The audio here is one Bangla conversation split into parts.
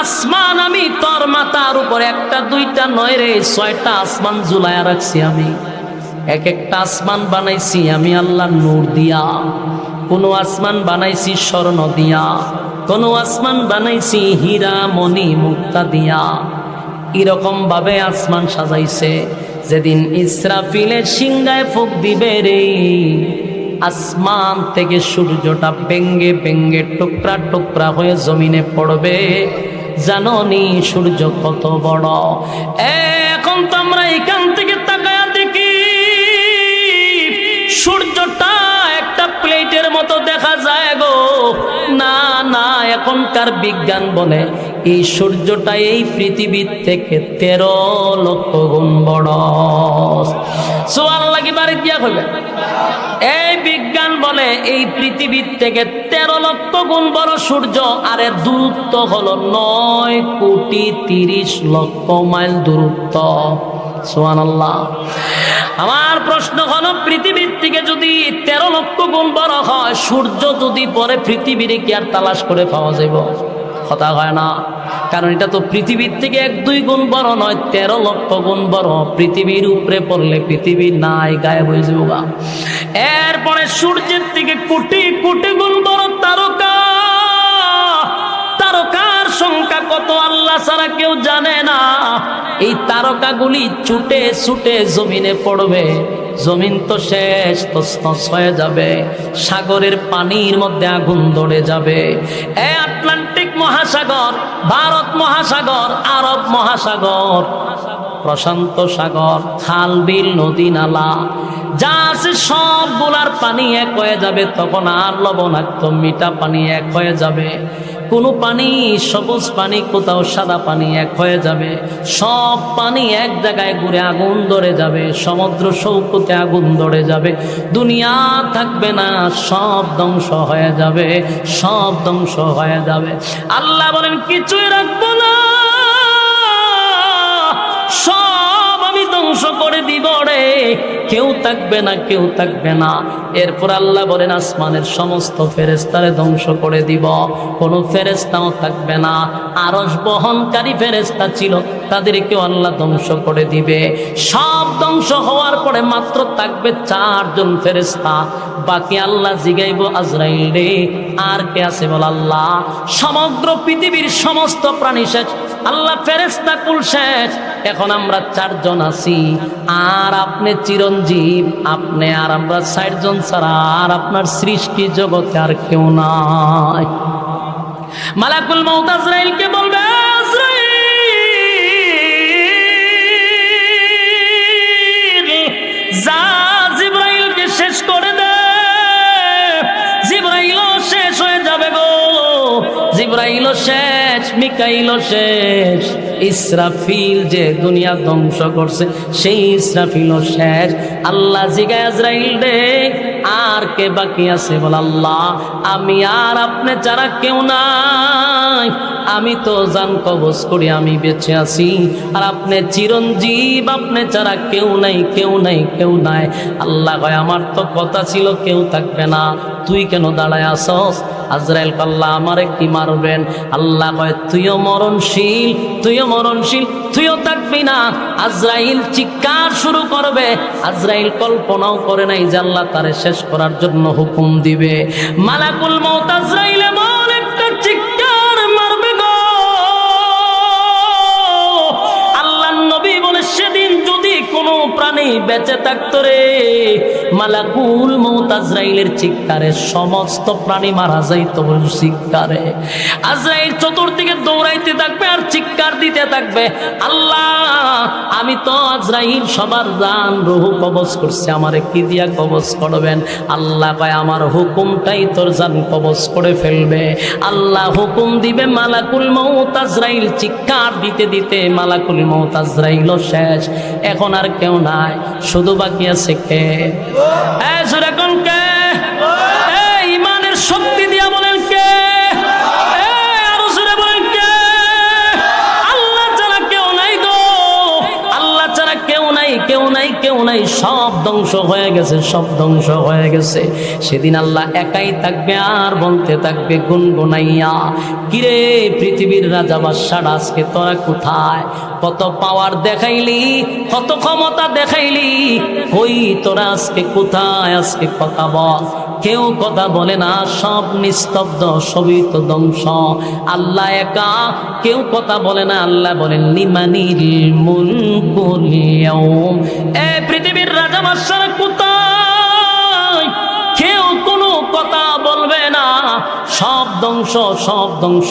আসমান আমি তোর মাথার উপর একটা দুইটা নয় রে, 6টা আসমান ঝুলায়া রাখছি আমি। এক একটা আসমান বানাইছি আমি আল্লাহ নূর দিয়া, কোন আসমান বানাইছি স্বর্ণ দিয়া, কোন আসমান বানাইছি হীরা মণি মুক্তা দিয়া। এরকম ভাবে আসমান সাজাইছে। যেদিন ইসরাফিলের সিংহায় ফুঁক দিবে রে, আসমান থেকে সূর্যটা ভেঙ্গে ভেঙ্গে টুকরা টুকরা হয়ে জমিনে পড়বে। জাননি সূর্য কত বড়। এখন তো আমরা এখান থেকে তাকায়া দেখি সূর্যটা একটা প্লেটের মতো দেখা যায় গো। না না, এখনকার বিজ্ঞান বলে এই সূর্যটা এই পৃথিবীর থেকে 13 লক্ষ গুণ বড়। সোয়াল লাগি বাড়ি দিয়া হবে। এই বিজ্ঞান বলে এই পৃথিবীর থেকে 13 লক্ষ গুণ বড় সূর্য, আর এর দূরত্ব হলো 9,30,00,000 মাইল দূরত্ব। সুবহানাল্লাহ। আমার প্রশ্ন হলো, পৃথিবীর থেকে যদি 13 লক্ষ গুণ বড় হয়, সূর্য যদি পরে পৃথিবীর কি আর তালাশ করে পাওয়া যাব? কথা হয় না। কারণ এটা তো পৃথিবীর থেকে 1-2 গুণ বড় নয়, 13 লক্ষ গুণ বড়। পৃথিবীর উপরে পড়লে পৃথিবী নাই, গায়েব হয়ে যাবে। এরপরে সূর্যের থেকে কোটি কোটি গুণ বড় তারকা। তারকার সংখ্যা কত আল্লাহ ছাড়া কেউ জানে না। এই তারকাগুলি ছুটে ছুটে জমিনে পড়বে। জমিন তো শেষ, তছনছ হয়ে যাবে। সাগরের পানির মধ্যে আগুন ধরে যাবে। আটলান্টিক মহাসাগর, ভারত মহাসাগর, আরব মহাসাগর, প্রশান্ত সাগর, খাল বিল নদী নালা যা আছে সবগুলার পানি এক হয়ে যাবে। তখন আর লবণাক্ত মিঠা পানি এক হয়ে যাবে। কোনো পানি সবুজ পানি, কোথাও সাদা পানি এক হয়ে যাবে। সব পানি এক জায়গায় ঘুরে আগুন ধরে যাবে। সমুদ্র সৈকতে আগুন ধরে যাবে। দুনিয়া থাকবে না, সব ধ্বংস হয়ে যাবে, সব ধ্বংস হয়ে যাবে। আল্লাহ বলেন কিছুই রাখবো না, সব আমি ধ্বংস করে দিব রে। কেউ থাকবে না, কেউ থাকবে না। এরপর আল্লাহ বলেন আসমানের সমস্ত ফেরেশতারে ধ্বংস করে দিব, কোনো ফেরেশতাও থাকবে না। আরশ বহনকারী ফেরেশতা ছিল, তাদেরকেও আল্লাহ ধ্বংস করে দিবে। সব ধ্বংস হওয়ার পরে মাত্র থাকবে 4 জন ফেরেশতা। বাকি আল্লাহ জিগাইব আজরাইল রে আর কে আছে বল? আল্লাহ। সমগ্র পৃথিবীর সমস্ত প্রাণী শেষ, আল্লাহ ফেরেশতা কুল শেষ। এখন আমরা 4 জন আছি, আর আপনি চিরঞ্জীব, আপনি আর আমরা 4 জন ছাড়া আর আপনার সৃষ্টি জগতে আর কেউ নাই। মালাকুল মউত আজরাইলকে বলবে, আজরাইল যা জিবরাইলকে শেষ করে দে। জিবরাইলও শেষ হয়ে যাবে গো। জিবরাইলও শেষ, মিকাইলও শেষ। ইসরাফিল যে দুনিয়া ধ্বংস করছে, সেই ইসরাফিলও শেষ। আল্লাহ জিগায় আজরাইল রে আর কে বাকি আছে বল? আল্লাহ। আমি আর আপনি ছাড়া কেউ নাই। আমি তো জান কবজ করি, আমি বেঁচে আছি, আর আপনি চিরঞ্জীব, আপনি ছাড়া কেউ নাই, কেউ নাই, কেউ নাই। আল্লাহ কয় আমার তো কথা ছিল কেউ থাকবে না, তুই কেন দাঁড়ায় আসস? আজরাইল আল্লাহ আমারে কি মারবেন? আল্লাহ কয় তুইও মরণশীল, তুইও মরণশীল, তুইও থাকবি না। আজরাইল চিৎকার শুরু করবে। আজরাইল কল্পনাও করে নাই যে আল্লাহ তারে শেষ করার জন্য হুকুম দিবে। মালাকুল মউত আজরাইল এমন একটা চিৎকার মারবে গো। আল্লাহর নবী বলে সেদিন যদি কোনো প্রাণী বেঁচে থাকতো রে, মালাকুল মউত আজরাইলের চিৎকারে সমস্ত প্রাণী মারা যাইতো চিৎকারে। আজরাইল চতুর্দিকে দৌড়াইতে থাকবে আর চিৎকার দিতে থাকবে, আল্লাহ আমি তো আজরাইল সবার জান রূহ কবজ করছি, আমারে কি দিয়া কবজ করবেন? আল্লাহ কয় আমার হুকুমটাই তোর জান কবজ করে ফেলবে। আল্লাহ হুকুম দিবে, মালাকুল মউত আজরাইল চিৎকার দিতে দিতে মালাকুল মউত আজরাইলও শেষ। এখন আর কেউ নাই, শুধু বাকি আছে কে? এখন কে? ইমানের শক্তি দিয়া বলেন কে? আরো জোরে বলেন কে? আল্লাহ ছাড়া কেউ নাই গো। আল্লাহ ছাড়া কেউ নাই, কেউ নাই, কেউ নাই, সব ধ্বংস হয়ে গেছে, সব ধ্বংস হয়ে গেছে। সেদিন আল্লাহ একাই থাকবে আর বলতে থাকবে গুনগুনাইয়া, কিরে পৃথিবীর রাজা বাদশারা আজকে তোরা কোথায়? কত পাওয়ার দেখাইলি, কত ক্ষমতা দেখাইলি, কই তোরা আজকে কোথায়? আজকে কথা বল। কেউ কথা বলে না, সব নিস্তব্ধ, সবই তো ধ্বংস। আল্লাহ একা, কেউ কথা বলে না। আল্লাহ বলেন লিমানিল মুলকুল ইয়াউম, এ পৃথিবীর রাজা বাদশারা কোথায়? কেউ কোনো কথা বলবে না, সব ধ্বংস, সব ধ্বংস।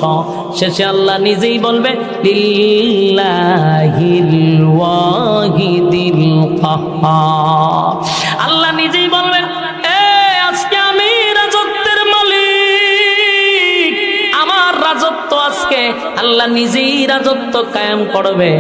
শেষে আল্লাহ নিজেই বলবে লিল্লাহিল ওয়াহিদিল কাহ্হার। আল্লাহ নিজেই বলবেন, আজকে আমি রাজত্বের মালিক, আমার রাজত্ব আজকে আল্লাহ নিজেই রাজত্ব কায়েম করবে,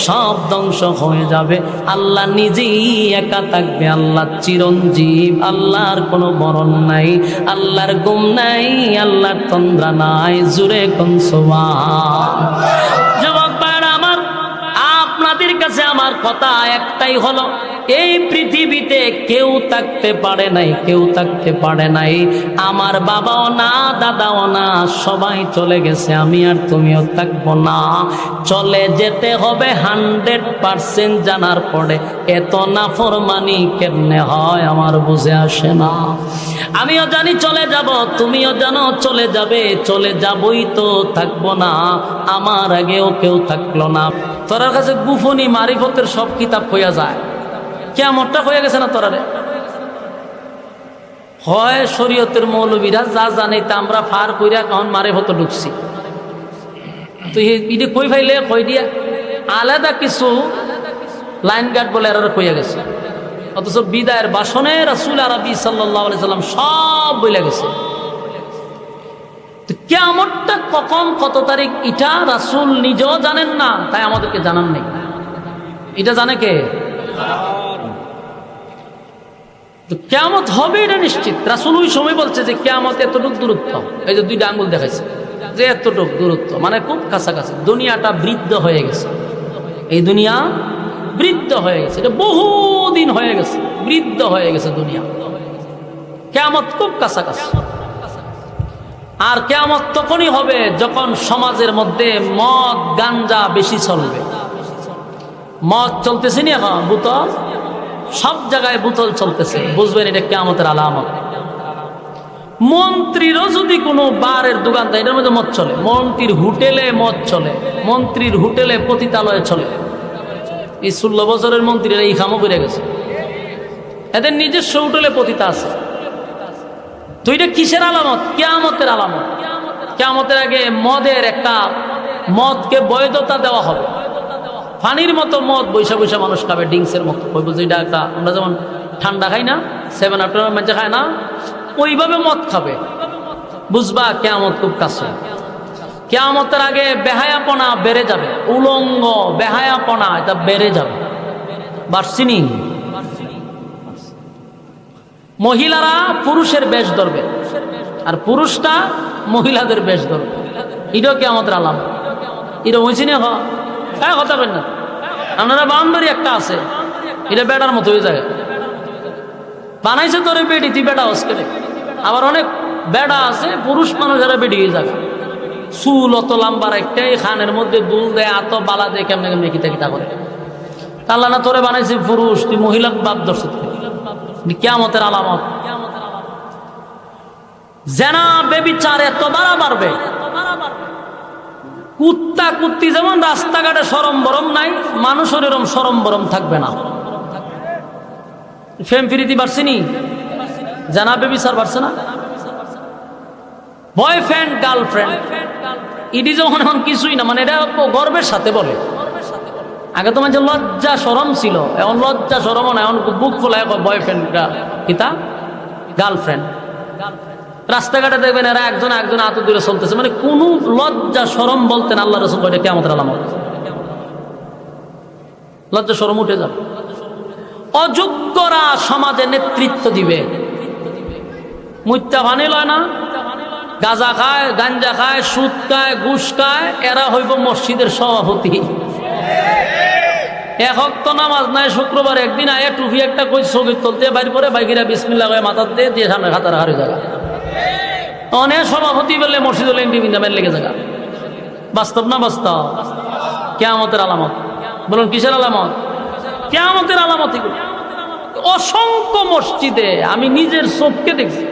সব ধ্বংস হয়ে যাবে। আল্লাহ নিজেই একা থাকবে, আল্লাহ চিরঞ্জীব, আল্লাহর কোনো মরণ নাই, আল্লাহর গুম নাই, আল্লাহর তন্দ্রা নাই। জুরে কোন সুবহান। যুবক ভাইরা আমার, আপনাদের কাছে আমার কথা একটাই হলো, এই পৃথিবীতে কেউ থাকতে পারে নাই, কেউ থাকতে পারে নাই। আমার বাবাও না, দাদাও না, সবাই চলে গেছে, আমি আর তুমিও থাকবো না। চলে যেতে হবে 100% জানার পরে এত নাফরমানি কেমনে হয় আমার বুঝে আসে না। আমিও জানি চলে যাব, তুমিও জানো চলে যাবে, চলে যাবই তো, থাকবো না। আমার আগেও কেউ থাকলো না। তোর কাছে গুফনি মারিফতের সব কিতাব হইয়া যায়, কিয়ামতটা হয়ে গেছে না তোরারে? হয় শরীয়তের মৌলবীরা যা জানে তা আমরা ফার কইরা কখন মারিফত ঢুকছি, তো ইডে কই ফাইলে কই দিয়া আলাদা কিছু লাইন গার্ড বলে এরা কইয়া গেছে, অথচ বিদায়ের বাসনে রাসূল আরবি সাল্লাল্লাহু আলাইহি সাল্লাম সব বইলা গেছে। তো কিয়ামতটা কখন, কত তারিখ, এটা রাসূল নিজেও জানেন না, তাই আমাদেরকে জানান নেই। এটা জানে কে? তো কিয়ামত হবে এটা নিশ্চিত। রাসূল ওই সময় বলছে যে কিয়ামত এতটুক দূরত্ব, এই যে দুইটা আঙ্গুল দেখাইছে যে এতটুক দূরত্ব, মানে খুব কাছাকাছি। দুনিয়াটা বৃদ্ধ হয়ে গেছে, এই দুনিয়া বৃদ্ধ হয়ে গেছে, এটা বহুদিন হয়ে গেছে, বৃদ্ধ হয়ে গেছে দুনিয়া। কিয়ামত খুব কাছাকাছি। আর কিয়ামত তখনই হবে যখন সমাজের মধ্যে মদ গাঞ্জা বেশি চলবে। মদ চলতেছে না এখন, বোতল, সব জায়গায় বোতল চলতেছে, বুঝবেন এটা কিয়ামতের আলামত। মন্ত্রীরও যদি কোনো বারের দোকান থাকে, এটার মধ্যে মদ চলে। মন্ত্রীর হোটেলে মদ চলে, মন্ত্রীর হোটেলে পতিতালয়ে চলে। এই 16 বছরের মন্ত্রীরা এই খামো করে গেছে, এদের নিজস্ব হোটেলে পতিতা আছে। তো এটা কিসের আলামত? কিয়ামতের আলামত। কিয়ামতের আগে মদের একটা, মদকে বৈধতা দেওয়া হবে। পানির মতো মদ বৈশা বৈশা মানুষ খাবে, ড্রিঙ্কসের মতো। ওই বুঝি এটা একটা, আমরা যেমন ঠান্ডা খাই না, 7 আপ মানুষ খায় না, ওইভাবে মদ খাবে। বুঝবা কিয়ামত খুব কাছে। কিয়ামতের আগে বেহায়াপনা বেড়ে যাবে, উলঙ্গ বেহায়াপনা এটা বেড়ে যাবে। বার্সিনি মহিলারা পুরুষের বেশ ধরবে, আর পুরুষটা মহিলাদের বেশ ধরবে। এটাও কিয়ামতের আলামত। এটা হয়েছে না? হ্যাঁ, কথা বলেন না আপনারা। বাউন্ডারি একটা আছে, এটা বেটার মতো হয়ে যায়, বানাইছে তোরে বেডি, তুই বেটা হসকে। আবার অনেক বেড়া আছে, পুরুষ মানুষেরা বেডি হয়ে যাবে। চুল অত লাম্বার একটাই, খানের মধ্যে দুল দেয়, আত বালা দেয়, কেমনে কেমনে কিতা কিতা করে। আল্লাহ না তোরে বানাইছে পুরুষ, তুই মহিলার বাপ দর্শ। কিয়ামতের আলামত। জেনা বেবিচার এত বাড়া বাড়বে, কুত্তা কুত্তি যেমন রাস্তাঘাটে সরম বরম নাই, মানুষের এরম সরম বরম থাকবে না। ফেম ফিরিতি বাড়ছেনি, জানা বেবিচার বাড়ছে না। বয়ফ্রেন্ড গার্লফ্রেন্ড ইডি যখন এখন কিছুই না, মানে এটা গর্বের সাথে বলে। আগে তো মানে লজ্জা সরম ছিল, এখন লজ্জা সরম না, এখন বুক খোলায় বয়ফ্রেন্ড কিতা গার্লফ্রেন্ড। রাস্তাঘাটে দেখবেন এরা একজন একজন আত দূরে চলতেছে, মানে কোনো লজ্জা সরম বলতেন আল্লাহ রাসূল বলে কিয়ামতের আলামত। লজ্জা সরম উঠে যাবে। অযোগ্যরা সমাজে নেতৃত্ব দিবে। মুত্যা ভানি লয় না, গাঁজা খায়, গাঞ্জা খায়, সুদ খায়, ঘুষ খায়, এরা হইব মসজিদের সভাপতি। এক ওয়াক্ত নামাজ নাই, শুক্রবার একদিন আয়া টুপি একটা কই ছবি তুলতে বাইর করে বাইকিরা বিসমিল্লাহ করে মাথা দিয়ে সামনে খাতার হারে জায়গা অনেক সভাপতি বললে মসজিদুল ইন্ডিভিন্দামের লেগে জায়গা। বাস্তব না বাস্তব? কিয়ামতের আলামত। বলুন কিসের আলামত? কিয়ামতের আলামত। অসংখ্য মসজিদে আমি নিজের চোখকে দেখছি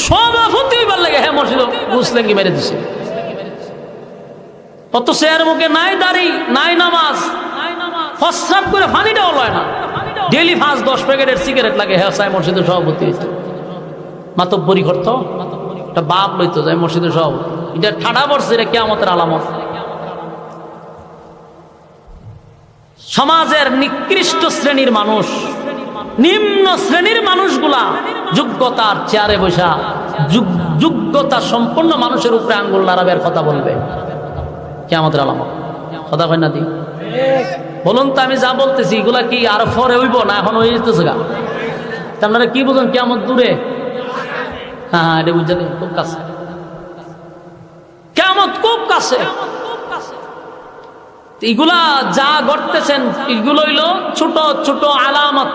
সভাপতি বল লাগে হ্যাঁ মসজিদ মুসলিম কি মেরে দিছে। কত চেয়ার মুখে নাই দাড়ি নাই নামাজ, প্রস্রাব করে পানিটাও লয় না, ডেলি 5-10 প্যাকেটের সিগারেট লাগে, হ্যাঁ সাই মসজিদের সভাপতি হইতো। মাতব্বরি করতো, একটা বাপ লইতো যায় মসজিদের সভাপতি। এটা ঠাডা পড়ছে, এটা কিয়ামতের আলামত। সমাজের নিকৃষ্ট শ্রেণীর মানুষ, নিম্ন শ্রেণীর মানুষগুলা যোগ্যতার চেয়ারে বসা যোগ্যতা সম্পন্ন মানুষের উপরে আঙ্গুল নাড়াবের কথা বলবে, কিয়ামতের আলামত। কথা কয় না দি? বলুন তো আমি যা বলতেছি এগুলা কি আর পরে হইব না এখন হয়ে যেতেছে গা? আপনারা কি বুঝুন কিয়ামত দূরে? হ্যাঁ এটা বুঝছেন, খুব কাছে কিয়ামত, খুব কাছে। এগুলা যা ঘটতেছেন এগুলো হইলো ছোট ছোট আলামত।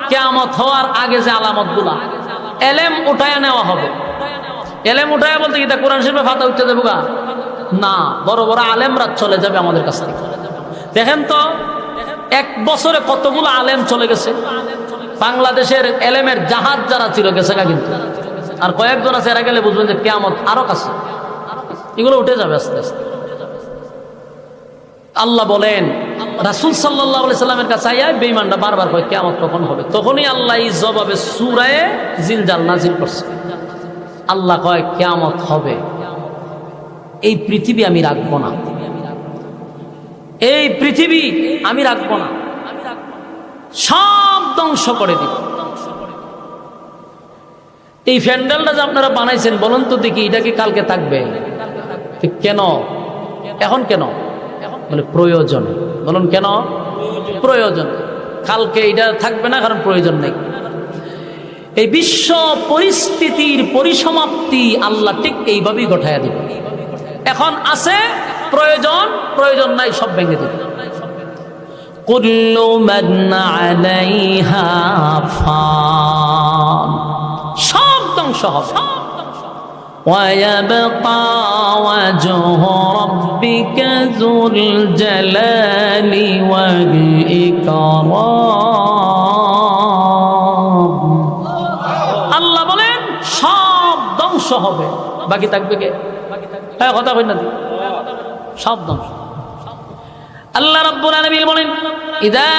কিয়ামত হওয়ার আগে যে আলামত গুলা এলেম উঠায়া নেওয়া হবে। এলেম উঠায়া বলতে কি কোরআন শরীফে ফাতা উঠতে দেবো গা? না, বড় বড় আলেমরা চলে যাবে আমাদের কাছ থেকে। দেখেন তো 1 বছরে কতগুলো আলেম চলে গেছে। বাংলাদেশের এলেমের জাহাজ যারা ছিল গেছে গা, কিন্তু আর কয়েকজন আছে, এরা গেলে বুঝবেন যে কিয়ামত আরো কাছে। এগুলো উঠে যাবে আস্তে আস্তে। আল্লাহ বলেন রাসূল সাল্লাল্লাহু আলাইহি সাল্লামের কাছে আইয়া বেঈমানরা বারবার কয় কিয়ামত কখন হবে। তখনই আল্লাহ এই জবাবে সূরা জিলজাল নাজিল করছে। আল্লাহ কয় কিয়ামত হবে, এই পৃথিবী আমি রাখবো না, এই পৃথিবী আমি রাখবো না, সব ধ্বংস করে দিব। এই প্যান্ডেলটা যে আপনারা বানাইছেন বলুন তো দেখি, এটা কি কালকে থাকবে? কেন এখন কেন? বলে প্রয়োজন। বলুন কেন? প্রয়োজন। কালকে এটা থাকবে না, কারণ প্রয়োজন নেই। এই বিশ্ব পরিস্থিতির পরিসমাপ্তি আল্লাহ ঠিক এইভাবেই ঘটাইয়া দিবে। এখন আছে প্রয়োজন, প্রয়োজন নাই, সব ভেঙে দিবে। কুল্লু মান আলাইহা ফান, সব ধ্বংস হবে। وَيَبْقَى وَجْهُ رَبِّكَ ذُو الْجَلَالِ وَالْإِكْرَامِ। আল্লাহ বলেন সব ধ্বংস হবে, বাকি থাকবে কে? হ্যাঁ কথা কই না, সব ধ্বংস। আল্লাহ রাব্বুল আলামিন বলেন ইযা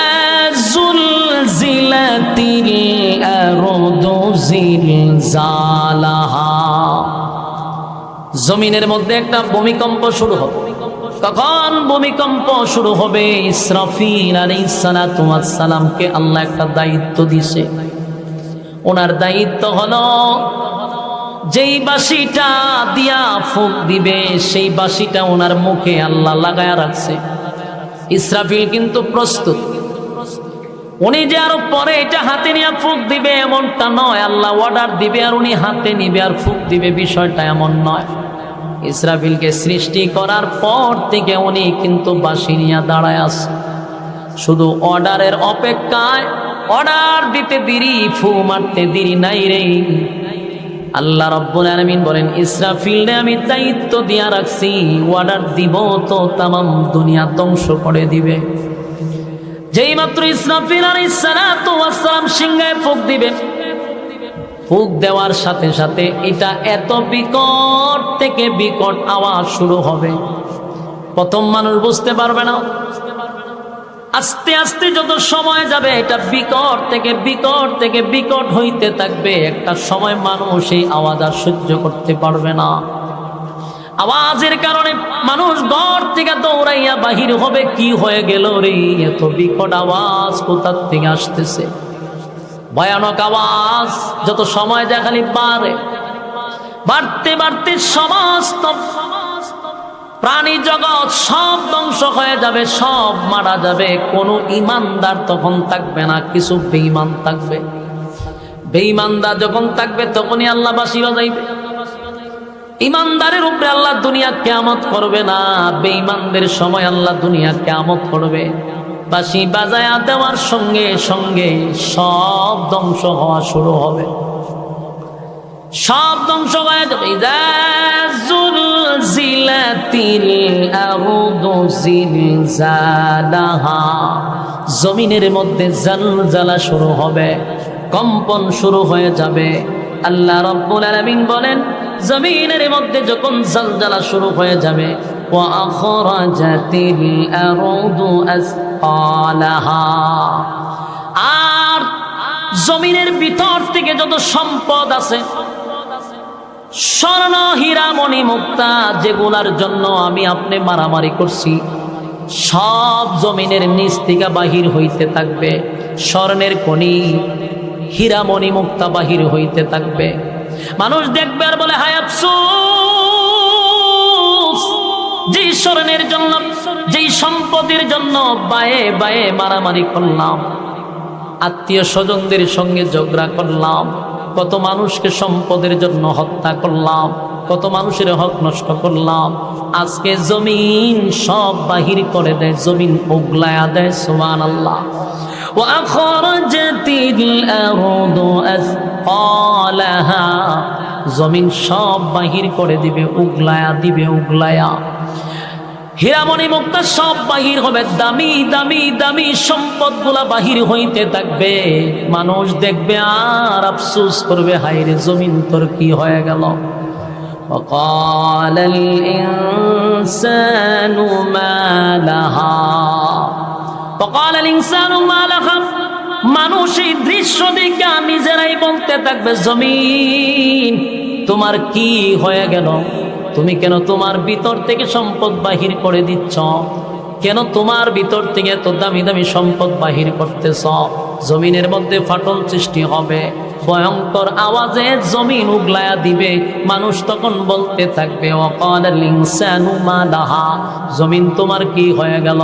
যুলজিলাতিল আরদু জিলজালাহা, জমিনের মধ্যে একটা ভূমিকম্প শুরু হবে। তখন ভূমিকম্প শুরু হবে। ইসরাফিল আলাইহিস সালাতু ওয়াস সালামকে আল্লাহ একটা দায়িত্ব দিয়েছে। ওনার দায়িত্ব হলো যেই বাঁশিটা দিয়া ফুঁক দিবে সেই বাঁশিটা ওনার মুখে আল্লাহ লাগায়া রাখছে। ইসরাফিল কিন্তু প্রস্তুত। উনি যে আরো পরে এটা হাতে নিয়ে ফুঁক দিবে এমনটা নয়, আল্লাহ অর্ডার দিবে আর উনি হাতে নিবে আর ফুঁক দিবে, বিষয়টা এমন নয়। ইসরাফিলকে সৃষ্টি করার পর থেকে উনি কিন্তু বাঁশি নিয়ে দাঁড়ায় আছে, শুধু অর্ডারের অপেক্ষায়। অর্ডার দিতে দেরি, ফু মারতে দেরি নাই রে। আল্লাহ রাব্বুল আলামিন বলেন ইসরাফিলকে আমি দায়িত্ব দিয়া রাখছি, অর্ডার দিব তো তামাম দুনিয়া ধ্বংস করে দিবে। যেই মাত্র ইসরাফিল আলাইহিস সালাতু ওয়াস সালাম সিংহায় ফুঁক দিবে, ফুঁক দেওয়ার সাথে সাথে এটা এত বিকট থেকে বিকট আওয়াজ শুরু হবে। প্রথম মানুষ বুঝতে পারবে না, আস্তে আস্তে যত সময় যাবে এটা বিকট থেকে বিকট থেকে বিকট হইতে থাকবে। একটা সময় মানুষ এই আওয়াজ আর সহ্য করতে পারবে না। আওয়াজের কারণে মানুষ ঘর থেকে দৌড়াইয়া বাহির হবে, কি হয়ে গেল রে, এত বিকট আওয়াজ কোথার থেকে আসতেছে। ভয়ানক আওয়াজ যত সময় যায় খালি বাড়তে বাড়তে সমস্ত প্রাণী জগৎ সব ধ্বংস হয়ে যাবে, সব মারা যাবে। কোনো ইমানদার তখন থাকবে না, কিছু বেঈমান থাকবে। বেঈমানদার যখন থাকবে তখনই আল্লাহ বাঁশি বাজাইবে। ইমানদারের উপরে আল্লাহ দুনিয়া কিয়ামত করবে না, বেঈমানদের সময় আল্লাহ দুনিয়া কিয়ামত করবে। বাঁশি বাজায়া দেওয়ার সঙ্গে সঙ্গে সব ধ্বংস হওয়া শুরু হবে, সব ধ্বংস হয়ে যাবে। ইযা যুলজিলাতিল আরদু জিলজালাহা, জমিনের মধ্যে জালজালা শুরু হবে, কম্পন শুরু হয়ে যাবে। আল্লাহ রাব্বুল আলামিন বলেন, জমিনের মধ্যে যখন জালজালা শুরু হয়ে যাবে, ওয়া আখরাজাতিল আরদু আসকালাহা, আর জমিনের ভিতর থেকে যত সম্পদ আছে, স্বর্ণ হীরা মণি মুক্তা, যেগুলার জন্য আমি আপনি মারামারি করছি, সব জমিনের নিচ থেকে বাহির হইতে থাকবে। স্বর্ণের খনি, হীরা মণি মুক্তা বাহির হইতে থাকবে। মানুষ দেখবে আর বলে, হায় আফসোস, যেই স্বর্ণের জন্য, যেই সম্পদের জন্য বায়ে বায়ে মারামারি করলাম, আত্মীয় স্বজনদের সঙ্গে ঝগড়া করলাম, কত মানুষকে সম্পদের জন্য হত্যা করলাম, কত মানুষের হক নষ্ট করলাম, আজকে জমিন সব বাহির করে দেয়, জমিন উগলায়া দেয়। সুবহানাল্লাহ। ওয়া আখরাজাতিল আরদু আসকালাহা, জমিন সব বাহির করে দিবে, উগলায়া দিবে, উগলায়া। হীরামণি মুক্তা সব বাহির হবে, দামি দামি দামি সম্পদগুলা বাহির হইতে থাকবে। মানুষ দেখবে আর আফসোস করবে, হায়রে জমিন তোর কি হয়ে গেল। وقال الإنسان ما لها وقال الإنسان ما لها, মানুষ এই দৃশ্য দেখে নিজেরাই বলতে থাকবে, জমিন তোমার কি হয়ে গেল, তুমি কেন তোমার ভিতর থেকে সম্পদ বাহির করে দিচ্ছ, কেন তোমার ভিতর থেকে এত দামি দামি সম্পদ বাহির করতেছ। জমিনের মধ্যে ফাটল সৃষ্টি হবে, ভয়ঙ্কর আওয়াজে জমিন উগলায়া দিবে। মানুষ তখন বলতে থাকবে, ওয়াকালাল ইনসানু মা লাহা, জমিন তোমার কি হয়ে গেল।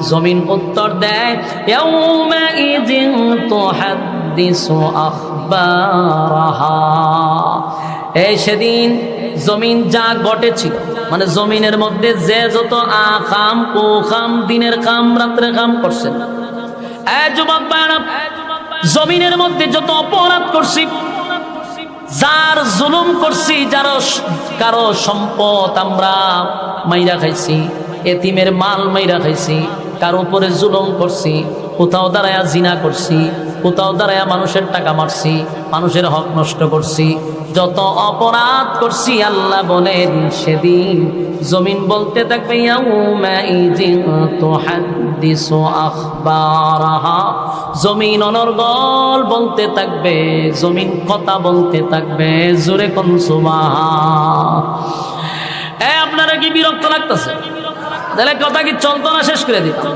জমিন উত্তর দেয়, ইয়াউমা ইযিন তুহাদ্দিসু আখবারাহা, এই সেদিন জমিন যা ঘটেছিল, মানে জমিনের মধ্যে যে যত আকাম কুকাম, দিনের কাম রাত্রের কাম করছেন, এই যুবক ভাইরা, জমিনের মধ্যে যত অপরাধ করছি, যার জুলুম করছি, যার কারো সম্পদ আমরা মাইরা খাইছি, এতিমের মাল মাইরা খাইছি, কারো উপরে জুলুম করছি, কোথাও দাঁড়ায়া জিনা করছি, কোথাও দাঁড়ায়া মানুষের টাকা মারছি, মানুষের হক নষ্ট করছি, যত অপরাধ করছি, আল্লাহ বলেন সেদিন জমিন বলতে থাকবে, ইয়াউমা ইযিন তুহাদ্দিসু আখবারাহা, জমিন অনর্গল বলতে থাকবে, জমিন কথা বলতে থাকবে। জোরে কোন সুবহান। আপনারা কি বিরক্ত লাগতেছে? তাহলে কথা কি চলতো না, শেষ করে দিতাম।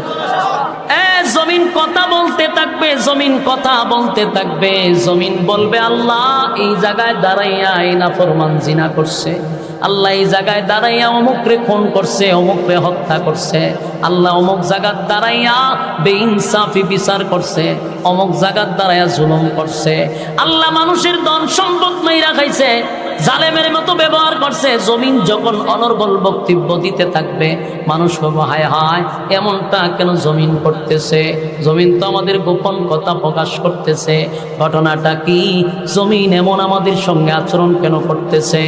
জমিন কথা বলতে থাকবে, জমিন কথা বলতে থাকবে। জমিন বলবে, আল্লাহ এই জায়গায় দাঁড়াইয়া এই নাফরমান জিনা করছে, আল্লাহ এই জায়গায় দাঁড়াইয়া অমুকরে খুন করছে, অমুকরে হত্যা করছে, আল্লাহ অমুক জায়গার দাঁড়াইয়া বেইনসাফি বিচার করছে, অমুক জায়গার দাঁড়াইয়া জুলুম করছে, আল্লাহ মানুষের ধন সম্পদ মাইরা খাইছে, জালেমের মতো ব্যবহার করছে। জমিন যখন অনর্গল বক্তব্য দিতে থাকবে, মানুষ বলবে, হায় হায় এমনটা কেন জমিন করতেছে, জমিন তো আমাদের গোপন কথা প্রকাশ করতেছে, ঘটনাটা কি, জমিন এমন আমাদের সঙ্গে আচরণ কেন করতেছে।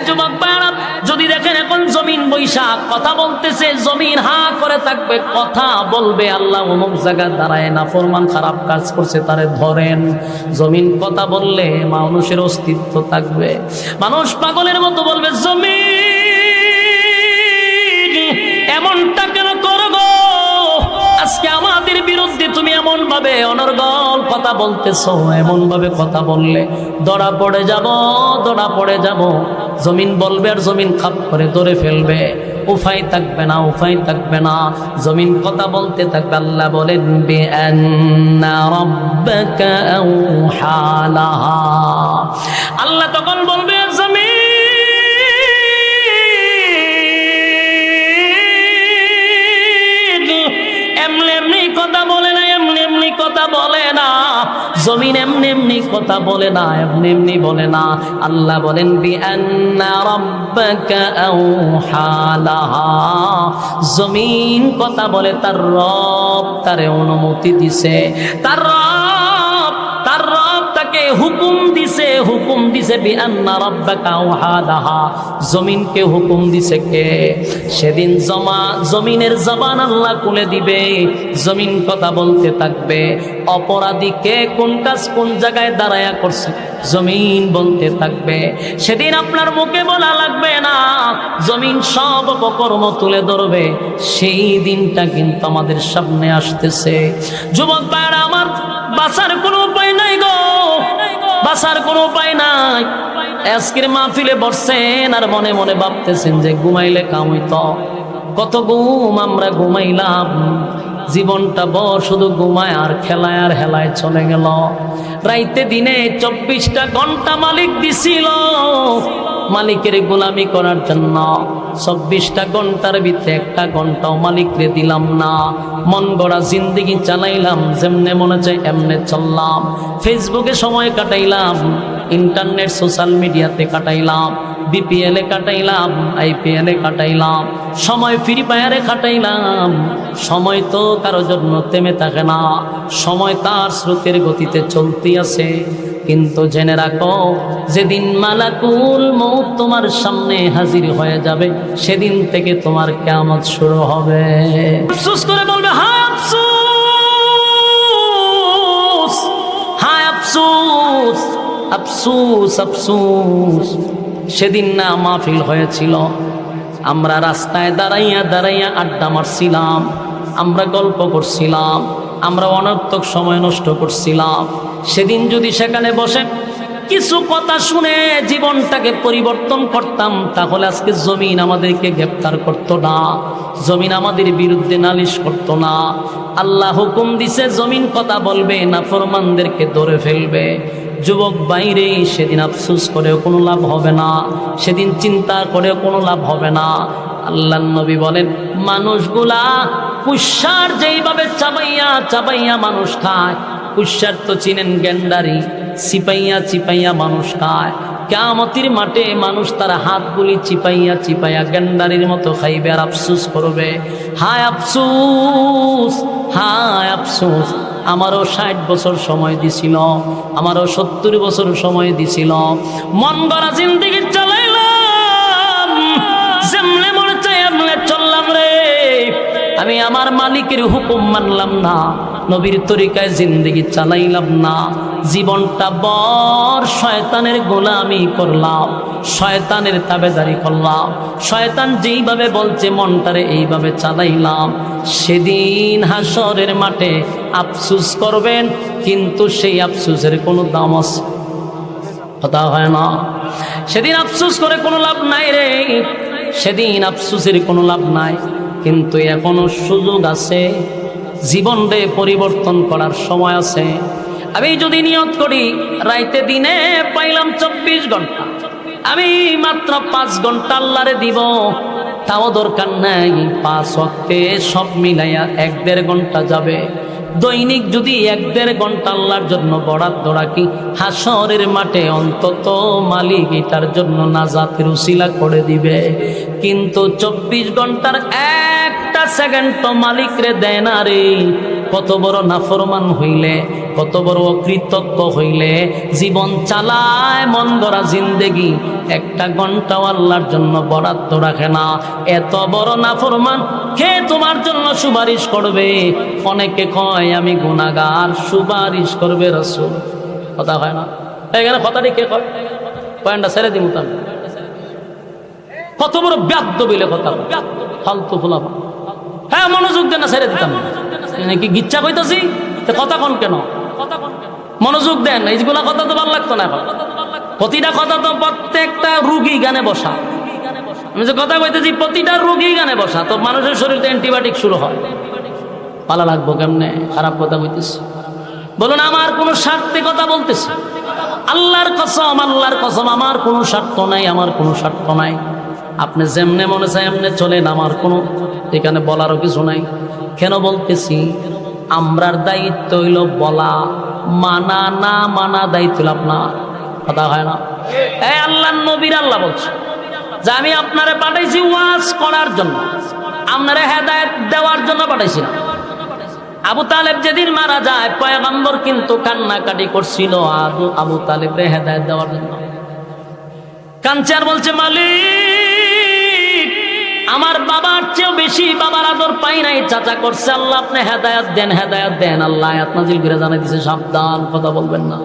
যুবক ভাইরা, যদি দেখেন এখন জমিন বৈশাখ কথা বলতেছে, জমিন হা করে থাকবে, কথা বলবে, আল্লাহ অমুক জায়গায় দাঁড়ায় না ফরমান খারাপ কাজ করছে, তারে ধরেন। জমিন কথা বললে মানুষের অস্তিত্ব থাকবে। মানুষ পাগলের মতো বলবে, জমিন এমনটা কেন করবো, আজকে আমাদের বিরুদ্ধে তুমি এমন ভাবে অনর্গল কথা বলতেছো, এমন ভাবে কথা বললে ধরা পড়ে যাব, ধরা পড়ে যাব। জমিন বলবে, আর জমিন খাপ করে ধরে ফেলবে, উপায় থাকবে না, উপায় থাকবে না। জমিন কথা বলতে থাকবে। আল্লাহ বলেন, বিআন্না রাব্বাকা আওহা লাহা, আল্লাহ তখন বলবে, জমিন এমনি এমনি কথা বলে না, এমনি এমনি কথা কথা বলে না, জমিন এমনি এমনি কথা বলে না, এমনি এমনি বলে না। আল্লাহ বলেন বিআন্না রাব্বাকা আওহা লাহা, জমিন কথা বলে, তার রব তারে অনুমতি দিছে, তার রব তাকে হুকুম দিছে বিআন্না রাব্বাকা আওহা লাহা, জমিনকে হুকুম দিছে কে? সেদিন জমিনের জবান আল্লাহ খুলে দিবে, জমিন কথা বলতে থাকবে। অপরাধীকে কোন কাজ কোন জায়গায় দাঁড়ায়া করছে জমিন বলতে থাকবে। সেদিন আপনার মুখে বলা লাগবে না, জমিন সব অপকর্ম তুলে ধরবে। সেই দিনটা কিন্তু আমাদের সামনে আসতেছে। যুবক ভাইরা আমার, বাঁচার কোনো উপায় নাই গো, বাঁচার কোনো উপায় নাই। আজকের মাহফিলে বসছেন আর মনে মনে ভাবতেছেন যে ঘুমাইলে কাম হইতো। কত ঘুম আমরা ঘুমাইলাম, জীবনটা বড় শুধু ঘুমায় আর খেলায় আর হেলায় চলে গেল। রাইতে দিনে 24টা ঘন্টা মালিক দিছিল মালিকের গোলামি করার জন্য। 24টা ঘন্টার ভিতরে একটা ঘন্টাও মালিকরে দিলাম না। মন গড়া জিন্দেগি চালাইলাম, যেমনে মনে চাই এমনে চললাম। ফেসবুকে সময় কাটাইলাম, ইন্টারনেট সোশ্যাল মিডিয়াতে কাটাইলাম, বিপিএলে কাটাইলাম, আইপিএলে কাটাইলাম, সময় ফ্রি ফায়ারে কাটাইলাম। সময় তো কারো জন্য থেমে থাকে না, সময় তার স্রোতের গতিতে চলতেই আছে। কিন্তু জেনে রাখো, যেদিন মালাকুল মউত তোমার সামনে হাজির হয়ে যাবে, সেদিন থেকে তোমার কিয়ামত শুরু হবে। আফসোস করে বলবে, হায় আফসোস, হায় আফসোস, আফসোস, আফসোস। সেদিন না মাহফিল হয়েছিল, আমরা রাস্তায় দাঁড়াইয়া দাঁড়াইয়া আড্ডা মারছিলাম, আমরা গল্প করছিলাম, আমরা অনর্থক সময় নষ্ট করছিলাম। সেদিন যদি সেখানে বসে কিছু কথা শুনে জীবনটাকে পরিবর্তন করতাম, তাহলে আজকে জমিন আমাদেরকে গ্রেফতার করতো না, জমিন আমাদের বিরুদ্ধে নালিশ করতো না। আল্লাহ হুকুম দিছে, জমিন কথা বলবে, নাফরমানদেরকে ধরে ফেলবে। যুবক বাইরে, সেদিন আফসোস করেও কোনো লাভ হবে না, সেদিন চিন্তা করেও কোনো লাভ হবে না। আল্লাহর নবী বলেন, মানুষগুলা কুশার যেইভাবে চাবাইয়া চাবাইয়া মানুষ খায়, কুশার তো চিনেন গেন্ডারি, চিপাইয়া চিপাইয়া মানুষ খায়। কিয়ামতের মাঠে মানুষ তার হাতগুলি চিপাইয়া চিপাইয়া গেন্ডারির মতো খাইবে আর আফসোস করবে। হায় আফসোস, হায় আফসোস, আমারও 60 বছর সময় দিছিল, আমারও 70 বছর সময় দিছিল, মন গড়া জিন্দেগি চালাইলাম, যেমনে মনে চাই এমনে চললাম রে। আমি আমার মালিকের হুকুম মানলাম না, নবীর তরিকায় জিন্দেগি চালাইলাম না। জীবনটা বড় শয়তানের গোলামি করলাম, শয়তানের তাবেদারি করলাম, শয়তান যেইভাবে বলছে মনটারে এইভাবে চালাইলাম। সেদিন হাসরের মাঠে আফসোস করবেন, কিন্তু সেই আফসোসের কোনো দাম আছে? কথা হয় না। সেদিন আফসোস করে কোনো লাভ নাই রে, সেদিন আফসোসের কোনো লাভ নাই। কিন্তু এখনো সুযোগ আছে, জীবনকে পরিবর্তন করার সময় আছে। আমি যদি নিয়ত করি রাইতে দিনে পাইলাম 24 ঘন্টা, আমি মাত্র 5 ঘন্টা আল্লাহরে দিব, তাও দরকার নাই 5 ওয়াক্তে সব মিলাইয়া 1-1.5 ঘন্টা যাবে। দৈনিক যদি 1-1.5 ঘন্টা আল্লাহর জন্য বরাদ্দ রাখি, হাসরের মাঠে অন্তত মালিক এটার জন্য নাজাতের উসিলা করে দিবে। কিন্তু 24 ঘন্টার একটা সেকেন্ড তো মালিক রে দেয় না রে। কত বড় নাফরমান হইলে, কত বড় অকৃতজ্ঞ হইলে জীবন চালায়, মন গড়া জিন্দেগি, 1 ঘন্টাও আল্লাহর জন্য বরাদ্দ রাখে না। এত বড় নাফরমান কে তোমার জন্য সুপারিশ করবে? অনেকে কয় আমি গুনাহগার, সুপারিশ করবে রাসূল। কথা হয় না এখানে? কথাটি কে কয়? পয়েন্টটা ছেড়ে দিব। কত বড় ব্যাদ্য বিলে কথা, ফালতু ফুলাফা। হ্যাঁ, মনোযোগ দেন না, ছেড়ে দিতাম কি গিচ্ছা কইতাছি? কথা কন কেন? মনোযোগ দেন, এইগুলা কথা তো ভালো লাগতো না। এখন প্রতিটা কথা তো প্রত্যেকটা রুগী গানে বসা। আমি যে কথা কইতেছি প্রতিটা রুগী গানে বসা, তো মানুষের শরীরে অ্যান্টিবায়োটিক শুরু হয়। ভালো লাগবো কেমনে? খারাপ কথা কইতেছি। বলুন, আমার কোনো স্বার্থে কথা বলতেছি? আল্লাহর কসম, আল্লাহর কসম, আমার কোনো স্বার্থ নাই, আমার কোনো স্বার্থ নাই। আপনি যেমনে মনে চায় এমনে চলেন, আমার কোনো এখানে বলারও কিছু নাই। কেন বলতেছি? আমরার দায়িত্ব হইল বলা, মানা না মানা দায়িত্ব হইল আপনার। কথা হয় না? এই আল্লাহর নবীর আল্লাহ বলছে যে আমি আপনারে পাঠাইছি ওয়াজ করার জন্য, আপনারে হেদায়েত দেওয়ার জন্য পাঠাইছি না। আবু তালেব যেদিন মারা যায় পয়গম্বর কিন্তু কান্নাকাটি করছিল আবু তালেবরে হেদায়েত দেওয়ার জন্য। কাঁদছে আর বলছে, মালিক আমার বাবার চেয়েও বেশি বাবার আদর পাই নাই, চাচা করছে, আল্লাহ আপনি হেদায়েত দেন, হেদায়েত দেন। আল্লাহ আয়াত নাজিল করে জানাই দিয়েছে, সাবধান, কথা বলবেন না।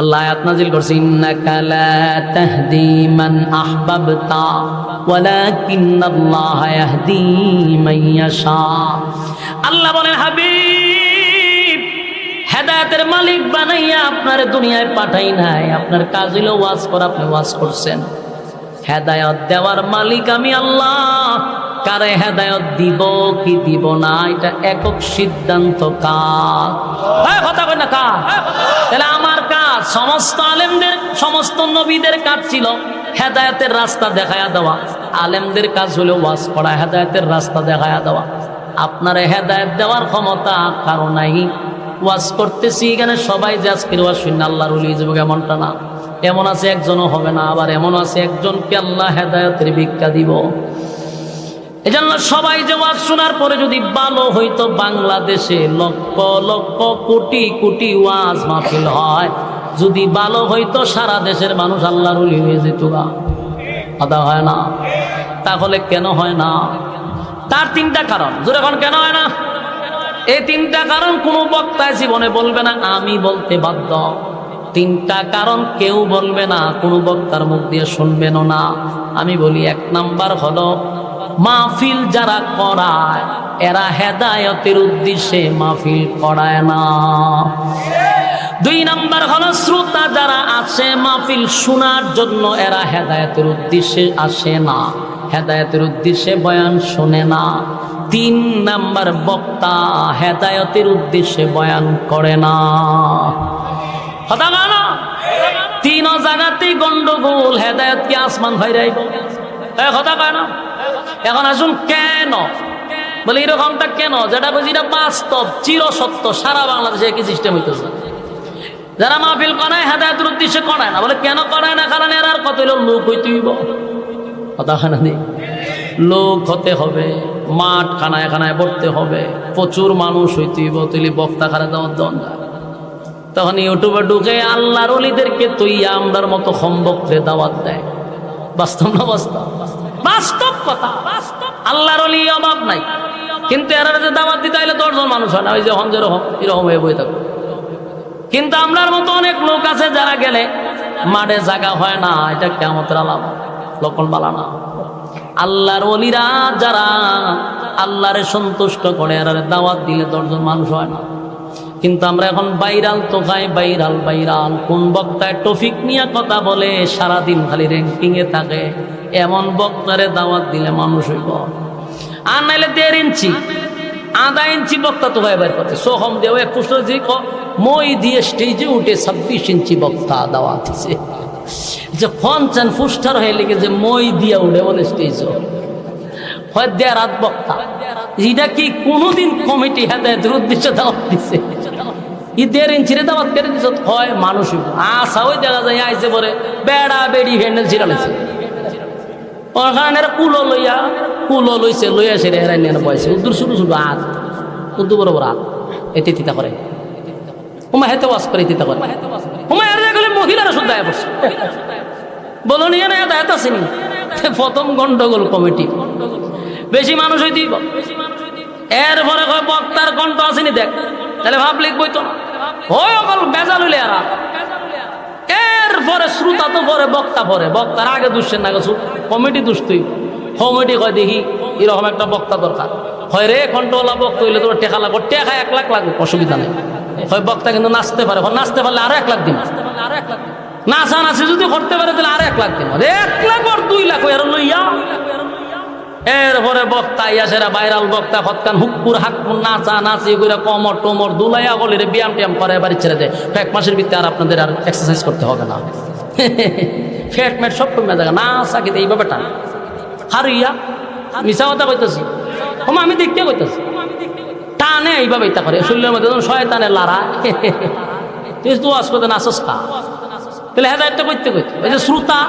আল্লাহ আয়াত নাজিল করছে, ইন্নাকা লা তাহদি মান আহবাবতা ওয়ালাকিন্নাল্লাহ ইয়াহদি মান ইয়াশা। আল্লাহ বলেন, হাবিব হেদায়েতের মালিক বানাইয়া আপনার দুনিয়ায় পাঠাই নাই, আপনার কাজ হলো ওয়াজ করা, আপনি ওয়াজ করছেন। হেদায়েত দেওয়ার মালিক আমি আল্লাহ, কারে হেদায়েত দিব কি দিব না এটা একক সিদ্ধান্ত কার? কথা কই না কার? তাহলে আমার কাজ, সমস্ত আলেমদের সমস্ত নবীদের কাজ ছিল হেদায়েতের রাস্তা দেখায়া দেওয়া, আলেমদের কাজ হলো ওয়াজ করা, হেদায়েতের রাস্তা দেখায়া দেওয়া। আপনারে হেদায়েত দেওয়ার ক্ষমতা কারো নাই। ওয়াজ করতেছি এখানে সবাই যে আজকের ওয়াজ শুনে আল্লাহর ওলি হয়ে যাবে এমনটা না। এমন আছে একজনও হবে না, আবার এমন আছে একজনকে আল্লাহ হেদায়েতের ভিক্ষা দিব। এজন্য সবাই যে ওয়াজ শোনার পরে যদি ভালো হইতো, বাংলাদেশে লক্ষ লক্ষ কোটি কোটি ওয়াজ মাহফিল হয়, যদি ভালো হইতো সারা দেশের মানুষ আল্লাহর ওলি হয়ে যেত। আদা হয় না? তাহলে কেন হয় না? তার তিনটা কারণ। যখন কেন হয় না? এই তিনটা কারণ কোনো বক্তায় জীবনে বলবে না, আমি বলতে বাধ্য। তিনটা কারণ কেউ বলবে না, কোনো বক্তার মুখ দিয়ে শুনবেনও না। আমি বলি, এক নাম্বার হলো মাহফিল যারা করায় এরা হেদায়েতের উদ্দেশ্যে মাহফিল করায় না। দুই নাম্বার হলো শ্রোতা যারা আছে মাহফিল শোনার জন্য, এরা হেদায়েতের উদ্দেশ্যে আসে না, হেদায়েতের উদ্দেশ্যে বয়ান শোনে না। তিন নাম্বার বক্তা হেদায়েতের উদ্দেশ্যে বয়ান করে না। কথা বলো না? তিন জায়গাতেই গন্ডগোল। হেদায়েত কি আসমান ভাইরাইব? কথা কয় না? এখন আসুন, কেন বলে এরকমটা কেন? যেটা বলছি এটা বাস্তব, চিরসত্য, সারা বাংলাদেশে একই সিস্টেম হইতেছে। যারা মাহফিল করায় হেদায়েতের উদ্দেশ্যে করায় না। বলে কেন করায় না? কারণ এর আর কত হইল লোক হইতে হইব। কথা হয় না? লোক হতে হবে, মাঠ খানায় খানায় ভরতে হবে, প্রচুর মানুষ হইতে হইব, তুই বক্তা খারা দেওয়ার দন। তখন ইউটিউবে ঢুকে আল্লাহর ওলিদেরকে তুইয়া আমরার মতো সম্ভক্তরে দাওয়াত দেয়। বাস্তব না? বাস্তব, বাস্তব কথা। আল্লাহর ওলি অভাব নাই, কিন্তু এরা যে দাওয়াত দিতে হইলে 10 জন মানুষ হয় না। ওই যে হঞ্জের এরকম হয়ে বই থাকবে। কিন্তু আমরার মতো অনেক লোক আছে যারা গেলে মাঠে জায়গা হয় না। এটা কিয়ামতের আলামত, লক্ষণ বালা না। আল্লাহর ওলিরা যারা আল্লাহরে সন্তুষ্ট করে এরা দাওয়াত দিলে 10 জন মানুষ হয় না। কিন্তু আমরা এখন ভাইরাল তো খাই, ভাইরাল ভাইরাল। কোন বক্তায় টপিক নিয়ে কথা বলে সারাদিন খালি র্যাঙ্কিং এ থাকে, এমন বক্তারে দাওয়াত দিলে মানুষ হইব। আর নাইলে 1.5 ইঞ্চি 1/2 ইঞ্চি বক্তা তো ভাই বের করছে। সোহম দেও 21 মই দিয়ে স্টেজে উঠে 26 ইঞ্চি বক্তা দাওয়াত দিছে। যে 50 ফুস্টার হয়ে লেগে যে মই দিয়া উঠে বলে স্টেজ হয় 1.5 রাত বক্তা। এটা কি কোনোদিন কমিটি হেদায়েতের উদ্দেশ্যে দাওয়াত দিছে? 1.5 ইঞ্চিরে দাওয়াত করে দিছ হয় মানুষ আসা। ওই দেখা যায় আইসে পরে বেড়া বেড়ি ভ্যান্ডেল ছিড়ালেছে। ওর কারণে কুলো লইছে, লইয়া সেরে হেরাই নিয়ে বয়সে উদ্দুর শুরু শুরু হাত, উদ্দু বড় বড় হাত, এটি তিতা করে। হুমা হেতে ওয়াজ করে তিতা করে। হুমা এর গেলে মহিলারা শুদ্ধ আয় পড়ছে। বলো নিয়ে না এত আসেনি। প্রথম গন্ডগোল কমিটি, বেশি মানুষ হইতে এরপরে বক্তার কণ্ঠ আসেনি। দেখ তাহলে ভাব লিখবই তো ওই অকল বেজাল হইলে এরা। এরপরে শ্রোতা তো পরে, বক্তা পরে। বক্তার আগে দুষছেন না গেছু, কমিটি দুষতই। কমিটি কয় দেখি এরকম একটা বক্তা দরকার হয় রে, কণ্ঠওয়ালা বক্তা হইলে তোমার টেকা লাগবে, টেকা 1 লাখ লাগবে, অসুবিধা নেই। হয় বক্তা কিন্তু নাচতে পারে, নাচতে পারলে আরো 1 লাখ দিন। নাচা নাচি যদি করতে পারে তাহলে আরো 1 লাখ দিন। 1 লাখ আর 2 লাখ এর লইয়া। এরপরে বক্তা ইয়াসেরা ভাইরাল বক্তা হৎকান হুকুর হাকুর নাচা নাচি করে কমর টমর দুলাইয়া বলে ব্যায়াম ট্যাম করে বাড়ি ছেড়ে দেয়। 1 মাসের ভিতরে আর আপনাদের আর এক্সারসাইজ করতে হবে না। ফ্যাট ম্যাট সব কমে যাবে। নাচা কিন্তু এই ব্যাপারটা হারিয়া মিশা কথা কইতেছি। আমি দেখতে কইতেছি। টান কানে এইভাবে তা করে শরীরের মধ্যে শয়তানের লারা তুই তো ওয়াজ করতে নাচস খা তাহলে হেদায়তটা করতে করতে ওই যে শ্রোতা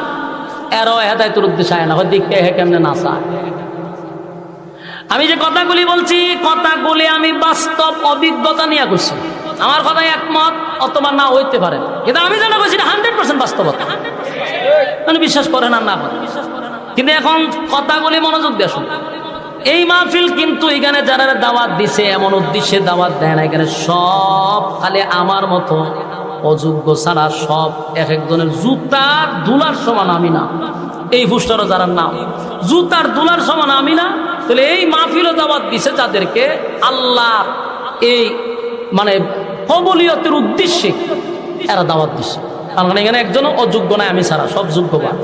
এরও হেদায়তের উদ্দেশ্যে আয় না হয় দেখতে হে কেমনে নাচা। আমি যে কথাগুলি বলছি কথাগুলি আমি বাস্তব অভিজ্ঞতা নিয়ে করছি, আমার কথাই একমত অথবা না হইতে পারে, কিন্তু আমি যেটা বলছি 100% বাস্তবতা, মানে বিশ্বাস করেন আর না করেন, কিন্তু এখন কথাগুলি মনোযোগ দিয়ে শুনুন। এই মাহফিল কিন্তু এখানে যারা দাওয়াত দিছে এমন উদ্দেশ্যে দাওয়াত দেয় না, এখানে সব খালি আমার মতো অযোগ্য ছাড়া সব এক একজনের জুতার দুলার সমান আমি না। এই পুস্টারও যারা নাম জুতার দুলার সমান আমি না, তাহলে এই মাহফিলও দাওয়াত দিছে যাদেরকে আল্লাহ এই মানে কবুলিয়তের উদ্দেশ্যে এরা দাওয়াত দিছে, কারণ এখানে একজনও অযোগ্য নাই আমি ছাড়া, সব যোগ্যবান।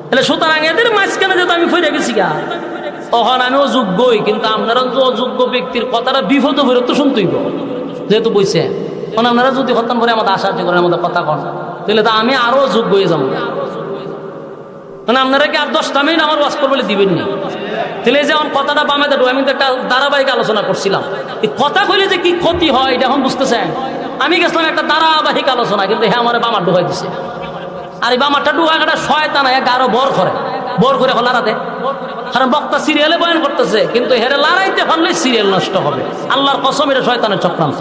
তাহলে সুতরাং এদের মাঝখানে যেহেতু আমি ফিরে গেছি গা, তখন আমিও যোগ্যই, কিন্তু আপনারা তো অযোগ্য ব্যক্তির কথাটা বিপদ ফেরত তো শুনতেই যেহেতু বইছে, কারণ আপনারা যদি হত্যান করে আমাদের আশার্য করেন আমাদের কথা কন, তাহলে তো আমি আরো যোগ্য হয়ে যাবো। মানে আপনারা কি আর 10টা মিনিট আমার ওয়াজ করবলে দিবেন নি? তাহলে যে আমার কথাটা বামে দেবো, আমি তো একটা ধারাবাহিক আলোচনা করছিলাম, এই কথা কইলে যে কি ক্ষতি হয় এটা এখন বুঝতেছেন। আমি গেছিলাম একটা ধারাবাহিক আলোচনা, কিন্তু হ্যাঁ আমার বামার ডুবাই দিছে, আর এই বামারটা ডুবা একটা শয়তান আরো বর করে লাড়াতে, কারণ বক্তা সিরিয়ালে বয়ান করতেছে, কিন্তু হেরে লড়াইতে পারলে সিরিয়াল নষ্ট হবে। আল্লাহর কসম এটা শয়তানের চক্রান্ত।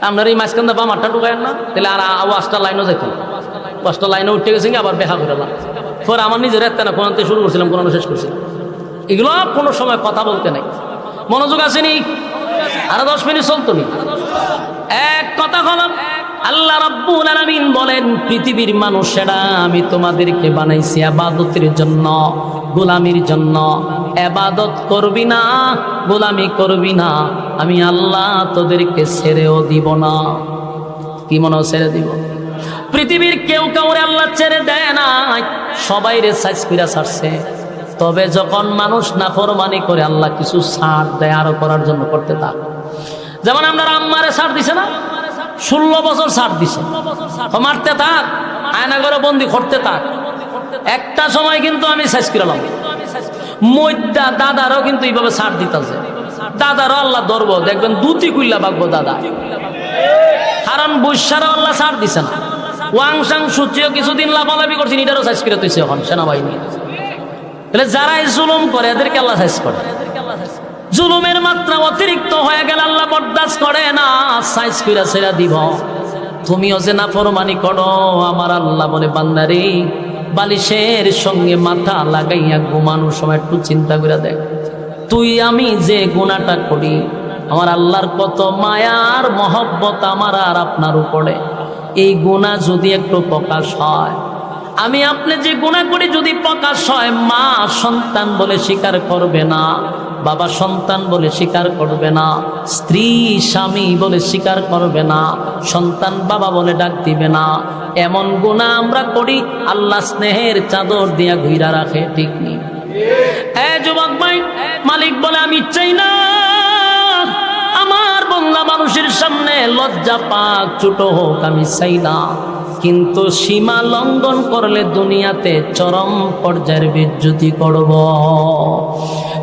আপনার এই মাঝখান বামারটা ডুবাইন না, তাহলে আর ওয়াজটা লাইনও যেত, ওয়াজটা লাইনে উঠে গেছে আবার দেখা করে না। পরে আমার নিজের একটা না কোরআন থেকে শুরু করছিলাম, কোরআন শেষ করছিলাম। এগুলো কোনো সময় কথা বলতে নাই, মনোযোগ আসেনি, আরো 10 মিনিট চলতো নি। এক কথা হলো আল্লাহ রাব্বুল আলামিন বলেন, পৃথিবীর মানুষেরা আমি তোমাদেরকে বানাইছি ইবাদতের জন্য, গোলামির জন্য। ইবাদত করবি না, গোলামি করবি না, আমি আল্লাহ তোদেরকে ছেড়েও দিব না। কি মনে ছেড়ে দিব? পৃথিবীর কেউ কাউরে আল্লাহ ছেড়ে দেয় না, সবাই রে সাইজ কইরা ছাড়ছে। তবে যখন মানুষ নাফরমানি করে আল্লাহ কিছু ছাড় দেয় আরো করার জন্য, করতে থাক। যেমন আমরা আম্মারে ছাড় দিছে না, 16 বছর ছাড় দিছে, মারতে থাক, আয়নাঘরে বন্দি করতে থাক। একটা সময় কিন্তু আমি সাইজ করলাম মইদা দাদারও কিন্তু এইভাবে ছাড় দিতেছে, দাদারও আল্লাহ ধরবো, দেখবেন দুটি কুইল্লা বাগবো দাদা, কারণ বৈশারও আল্লাহ ছাড় দিছে না। ওয়াংসাং সূচিও কিছুদিন লাফালাফি করছেন, এটারও সাইজ করে তুইছে এখন সেনাবাহিনী। তাহলে যারাই জুলুম করে এদেরকে আল্লাহ সাইজ করে, জুলুমের মাত্রা অতিরিক্ত হয়ে গেলে আল্লাহ বরদাস্ত করে না, সাইজ কইরা ছেড়া দিব। তুমিও যে নাফরমানি করো, আমার আল্লাহ বলে বান্দারে বালিশের সঙ্গে মাথা লাগাইয়া ঘুমানোর সময় একটু চিন্তা করে দেখ, তুই আমি যে গুনাহটা করি, আমার আল্লাহর কত মায়ার মহব্বত আমার আর আপনার উপরে। এই গুনাহ যদি একটু প্রকাশ হয়, আমি আপনি যে গুনাহ করি যদি প্রকাশ হয়, মা সন্তান বলে স্বীকার করবে না, বাবা সন্তান বলে স্বীকার করবে না, স্ত্রী স্বামী বলে স্বীকার করবে না, সন্তান বাবা বলে ডাক দিবে না। এমন গুনাহ আমরা করি, আল্লাহ স্নেহের চাদর দিয়া ঘুরা রাখে, ঠিক নেই? যুবক ভাই, মালিক বলে আমি চাই না আমার বান্দা মানুষের সামনে লজ্জা পাক, ছোট হোক, আমি চাই না। কিন্তু সীমা লঙ্ঘন করলে দুনিয়াতে চরম পর্যায়ের বেজ্জতি করব,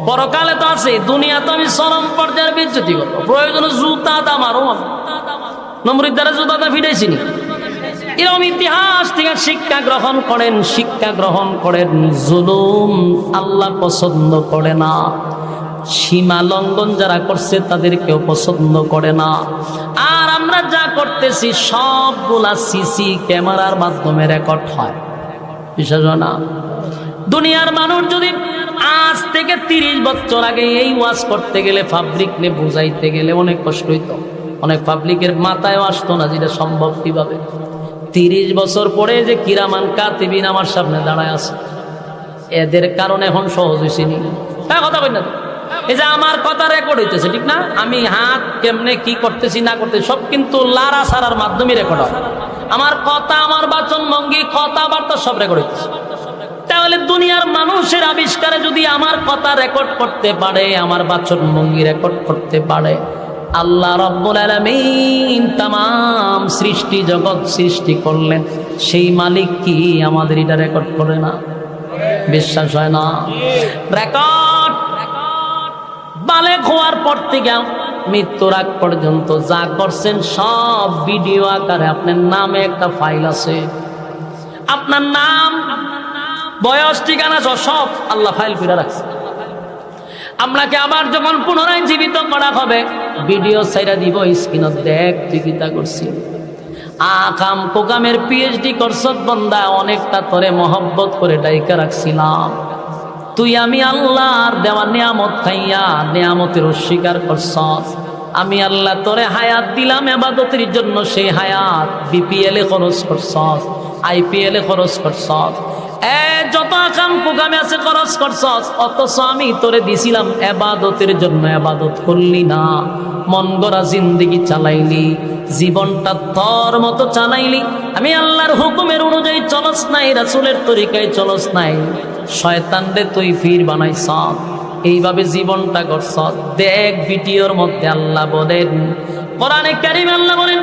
পরকালে তো আছে, দুনিয়া তো আমি চরম পর্যায়ের বেজ্জতি করব। প্রয়োজনে জুতা দামারও, নমরুদ দ্বারা জুতাটা ফিরেছিনি। এরকম ইতিহাস থেকে শিক্ষা গ্রহণ করেন, শিক্ষা গ্রহণ করেন। জুলুম আল্লাহ পছন্দ করে না, সীমা লঙ্ঘন যারা করছে তাদেরকেও পছন্দ করে না। আর আমরা যা করতেছি সবগুলা সিসি ক্যামেরার মাধ্যমে রেকর্ড হয়, বিশ্বাস হয় না? দুনিয়ার মানুষ যদি আজ থেকে 30 বছর আগে এই ওয়াজ করতে গেলে, পাবলিক নিয়ে বুঝাইতে গেলে অনেক কষ্ট হইতো, অনেক পাবলিকের মাথায়ও আসতো না যেটা সম্ভব কিভাবে। 30 বছর পরে যে কিরামান কাতিবিন আমার সামনে দাঁড়ায় আছে, এদের কারণে এখন সহজ হয়েছে নি? হ্যাঁ, কথা বলি না, এই যে আমার কথা রেকর্ড হইতেছে, ঠিক না? আমি হাত কেমনে কি করতেছি না করতেছি সব কিন্তু লারা সারার মাধ্যমে রেকর্ড হয়। আমার কথা, আমার বাচন ভঙ্গি, কথাবার্তা সব রেকর্ড হইতেছে। তাহলে দুনিয়ার মানুষের আবিষ্কারে যদি আমার কথা রেকর্ড করতে পারে, আমার বাচন ভঙ্গি রেকর্ড করতে পারে, আল্লাহ রাব্বুল আলামিন তামাম সৃষ্টি জগৎ সৃষ্টি করলেন, সেই মালিক কি আমাদের এটা রেকর্ড করে না? বিশ্বাস হয় না? রেকর্ড বালেগ হওয়ার পর থেকে মৃত্যুর আগ পর্যন্ত যা করছেন সব ভিডিও আকারে আপনার নামে একটা ফাইল আছে। আপনার নাম, বয়স, ঠিকানা সব আল্লাহ ফাইল করে রাখছে। আপনাকে আবার যখন পুনরায় জীবিত করা হবে ভিডিও ছাইরা দিব, স্ক্রিনত দেখ তুই কি তা করছিস। আকাম কোকামের পিএইচডি করছত বন্দা, অনেকটা তোরে মহব্বত করে ডাইকা রাখছিলাম, তুই আমি আল্লাহর দেওয়া নিয়ামত খাইয়া নিয়ামতের অস্বীকার করছস। আমি আল্লাহ তোরে হায়াত দিলাম ইবাদতের জন্য, সেই হায়াত বিপিএল এ খরচ করছস, আইপিএল এ খরচ করছস, যত আকাম কুকামে আছে খরচ করছস। অথচ আমি তোরে দিছিলাম ইবাদতের জন্য, ইবাদত করলি না, মন গড়া জিন্দেগি চালাইলি, জীবনটা তোর মতো চালাইলি। আমি আল্লাহর হুকুমের অনুযায়ী চলস নাই, রাসূলের তরিকায় চলস নাই, শয়তান রে তুই ফির বানাইছ, এইভাবে জীবনটা করছ। দেখ ভিডিওর মধ্যে আল্লাহ বলেন, কোরআনে কারীমে আল্লাহ বলেন,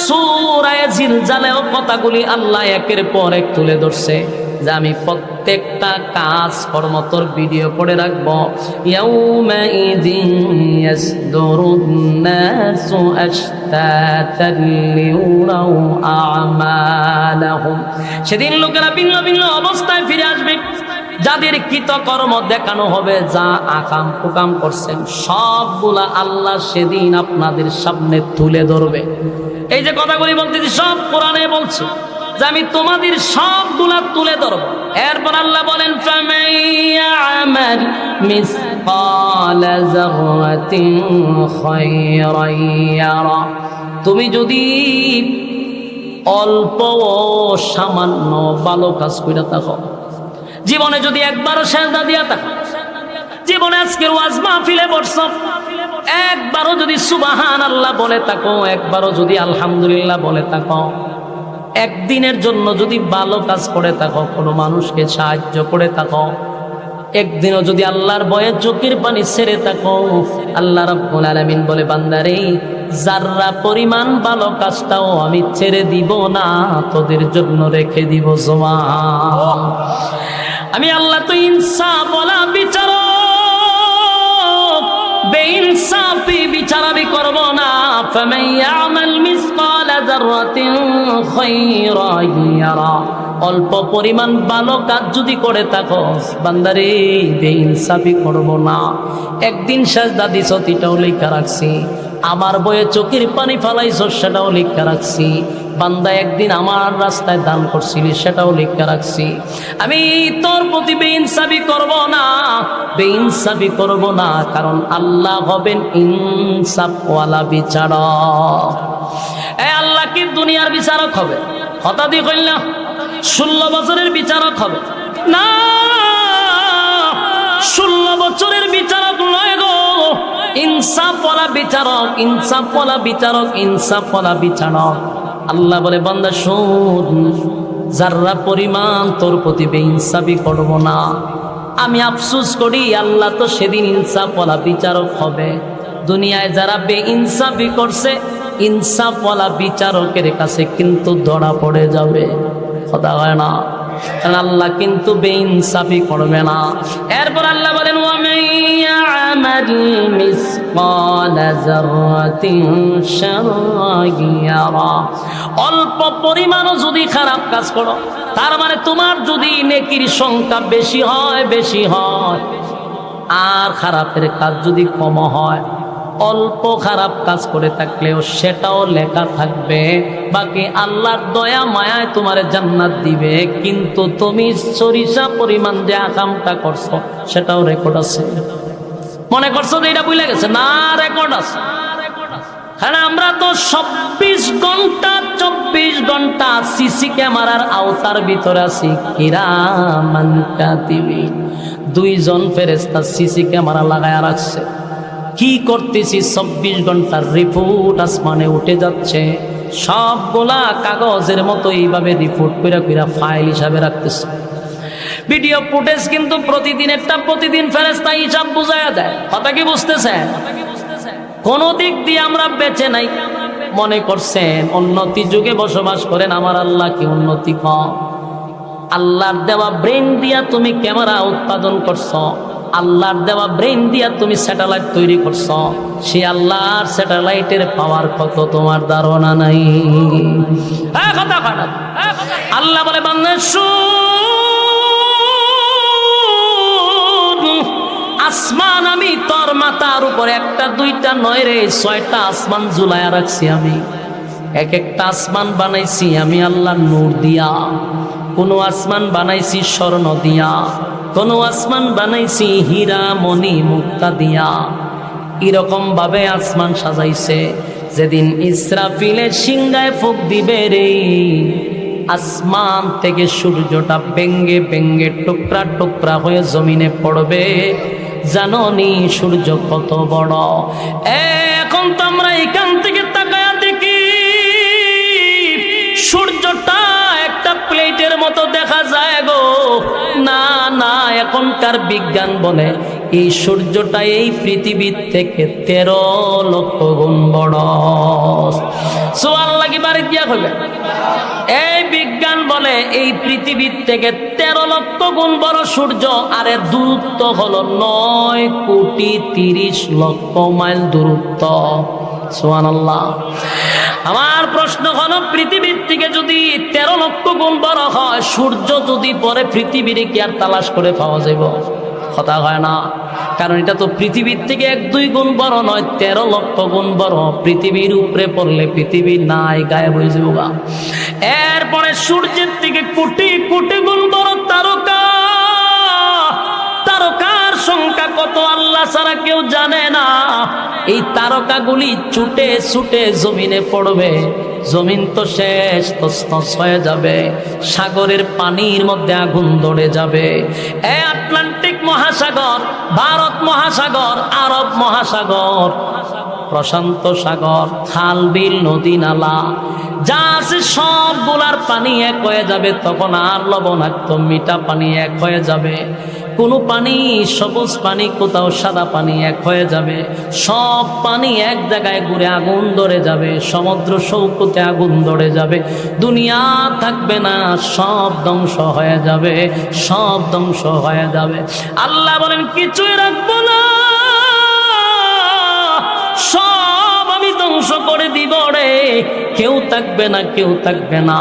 সূরা জিলজালেও কথাগুলি আল্লাহ একের পর এক তুলে ধরছে যে আমি প্রত্যেকটা কাজ কর্ম তোর ভিডিও করে রাখবো। ইয়াউমা ইযিন ইয়াসদুরুন নাসু আশতাতান লিউরাউ আমালাহুম, সেদিন লোকেরা ভিন্ন ভিন্ন অবস্থায় ফিরে আসবে, যাদের কৃতকর্ম দেখানো হবে, যা আকাম কুকাম করছেন সবগুলা আল্লাহ সেদিন আপনাদের সামনে তুলে ধরবে। এই যে কথাগুলি বলতেছি সব কোরআনে বলছে যে আমি তোমাদের সবগুলা তুলে ধরব। এরপর আল্লাহ বলেন, ফামান ইয়ামাল মিসকালা যাররাতিন খায়রান ইয়ারা, তুমি যদি অল্প সামান্য ভালো কাজ কইরা থাকো, জীবনে যদি একবারও সেজদা দিয়া থাকো, জীবনে আজকের ওয়াজ মাহফিলে বসছো, একবারও যদি সুবহানাল্লাহ বলে থাকো, একবারও যদি আলহামদুলিল্লাহ বলে থাকো, একদিনের জন্য যদি ভালো কাজ করে থাকো, কোনো মানুষকে সাহায্য করে থাকো, একদিনও যদি আল্লাহর ভয়ে চোখের পানি ছেড়ে থাকো, আল্লাহ রাব্বুল আলামিন বলে, বান্দারে যাররা পরিমাণ ভালো কাজটাও আমি ছেড়ে দিব না, তোদের জন্য রেখে দিব। সুবহান, আমি আল্লাহ তো ইনসাফ ওয়ালা বিচারক, বেইনসাফি বিচার আমি করব না। ফামান ইয়ামাল মিসকালা যাররাতিন খায়রান ইয়ারা, অল্প পরিমাণ ভালো কাজ যদি করে থাকো, বান্দারে বেইনসাফি করব না। একদিন সাজদা দিছ, এটাও লেখা রাখছি, আমার বয়ে চোখের পানি ফালাইছ, সেটাও লেখা রাখছি, বান্দা একদিন আমার রাস্তায় দান করছিলি, সেটাও লেখা রাখছি। আমি তোর প্রতি বেইনসাফি করব না, বেইনসাফি করব না, কারণ আল্লাহ হবেন ইনসাফওয়ালা বিচারক। আল্লাহ কি দুনিয়ার বিচারক হবে? হঠাৎই কইল না 16 বছরের বিচারক হবে না, 16 বছরের বিচারক নয় গো, ইনসাফওয়ালা বিচারক, ইনসাফওয়ালা বিচারক, ইনসাফওয়ালা বিচারক। আল্লাহ বলে, বান্দা শোন, যারা পরিমাণ তোর প্রতি বেইনসাফি করব না, আমি আফসোস করি আল্লাহ তো সেদিন ইনসাফওয়ালা বিচারক হবে। দুনিয়ায় যারা বেইনসাফি করছে, ইনসাফওয়ালা বিচারকের কাছে কিন্তু ধরা পড়ে যাবে, কথা হয় না, কারণ আল্লাহ কিন্তু বেইনসাফি করবে না। এরপর আল্লাহ বলেন, ওয়ামান ইয়ামাল মিসকালা যাররাতিন শাররান ইয়ারা, অল্প পরিমাণও যদি খারাপ কাজ করো, তার মানে তোমার যদি নেকির সংখ্যা বেশি হয়, বেশি হয়, আর খারাপের কাজ যদি কম হয়, অল্প খারাপ কাজ করে থাকলেও সেটাও লেখা থাকবে, বাকি আল্লাহর দয়া মায়ায় তোমার জান্নাত দিবে। কিন্তু তুমি সরিষা পরিমাণ যে আকামটা করছো, সেটাও রেকর্ড আছে। মনে করছো যে এটা ভুলে গেছে না, রেকর্ড আছে। হ্যাঁ, আমরা তো 24 ঘন্টা সিসি ক্যামেরার আওতার ভিতরে আছি। কিরামান কাতিবিন, 2 জন ফেরেশতা সিসি ক্যামেরা লাগায়া রাখছে। কি করতেছি, 24 ঘন্টার রিপোর্ট আসমানে উঠে যাচ্ছে, সবগুলা কাগজের মতো এইভাবে রিপোর্ট কইরা কইরা ফাইল হিসাবে রাখতেছে। ভিডিও ফুটেজ কিন্তু প্রতিদিনেরটা প্রতিদিন ফেরেশতা হিসাব বুঝায়া দেয়। কথা কি বুঝতেছেন? কোন দিক দিয়ে আমরা বেঁচে নাই। মনে করছেন উন্নতি যুগে বসবাস করেন, আমার আল্লাহ কি উন্নতি কম? আল্লাহর দেওয়া ব্রেন দিয়া তুমি ক্যামেরা উৎপাদন করছো, আল্লাহর দেওয়া ব্রেন দিয়া তুমি স্যাটেলাইট তৈরি করছো, সেই আল্লাহর স্যাটেলাইটের পাওয়ার কত তোমার ধারণা নাই। কথা কথা আল্লাহ বলে বান্দা আসমান আমি তোর মাথার উপরে একটা দুইটা নয় রে 6টা আসমান ঝুলায়া রাখছি আমি। এক একটা আসমান বানাইছি আমি আল্লাহর নূর দিয়া, কোন আসমান বানাইছি স্বর্ণ দিয়া, কোন আসমান বানাইছি হীরা মণি মুক্তা দিয়া। এরকম ভাবে আসমান সাজাইছে, যেদিন ইসরাফিলের সিংহায় ফুঁক দিবে রে, আসমান থেকে সূর্যটা ভেঙ্গে ভেঙ্গে টুকরা টুকরা হয়ে জমিনে পড়বে। জাননি সূর্য কত বড়। এখন তো আমরা এখান থেকে তাকায়া দেখি সূর্যটা একটা প্লেটের মতো দেখা যায় গো। না না, এখনকার বিজ্ঞান বলে এই সূর্যটা এই পৃথিবীর থেকে 13 লক্ষ গুণ বড়। সুবহানাল্লাহ কি বাড়ি দিয়া হবে? এই বিজ্ঞান বলে এই পৃথিবীর থেকে 13 লক্ষ গুণ বড় সূর্য, আর এর দূরত্ব হলো 9,30,00,000 মাইল দূরত্ব। সুবহানাল্লাহ। আমার প্রশ্ন হলো পৃথিবীর থেকে যদি 13 লক্ষ গুণ বড় হয়, সূর্য যদি পরে পৃথিবীর কি আর তালাশ করে পাওয়া যাব? কথা হয় না, কারণ এটা তো পৃথিবীর থেকে 1-2 গুণ বড় নয়, 13 লক্ষ গুণ বড়। পৃথিবীর উপরে পড়লে পৃথিবী নাই, গায়েব হয়ে যাবো। এরপরে সূর্যের থেকে কোটি কোটি গুণ বড় তারকা। তারকার সংখ্যা কত আল্লাহ ছাড়া কেউ জানে না। এই তারকাগুলি ছুটে ছুটে জমিনে পড়বে, জমিন তো শেষ, তছনছ হয়ে যাবে। সাগরের পানির মধ্যে আগুন ধরে যাবে। আটলান্টিক মহাসাগর, ভারত মহাসাগর, আরব মহাসাগর, প্রশান্ত সাগর, খাল বিল নদী নালা যা আছে সবগুলার পানি এক হয়ে যাবে। তখন আর লবণাক্ত মিঠা পানি এক হয়ে যাবে। কোনো পানি সবুজ পানি, কোথাও সাদা পানি এক হয়ে যাবে। সব পানি এক জায়গায় ঘুরে আগুন ধরে যাবে। সমুদ্র সৈকতে আগুন ধরে যাবে। দুনিয়া থাকবে না, সব ধ্বংস হয়ে যাবে, সব ধ্বংস হয়ে যাবে। আল্লাহ বলেন কিছুই রাখবো না, সব আমি ধ্বংস করে দিব রে, কেউ থাকবে না, কেউ থাকবে না।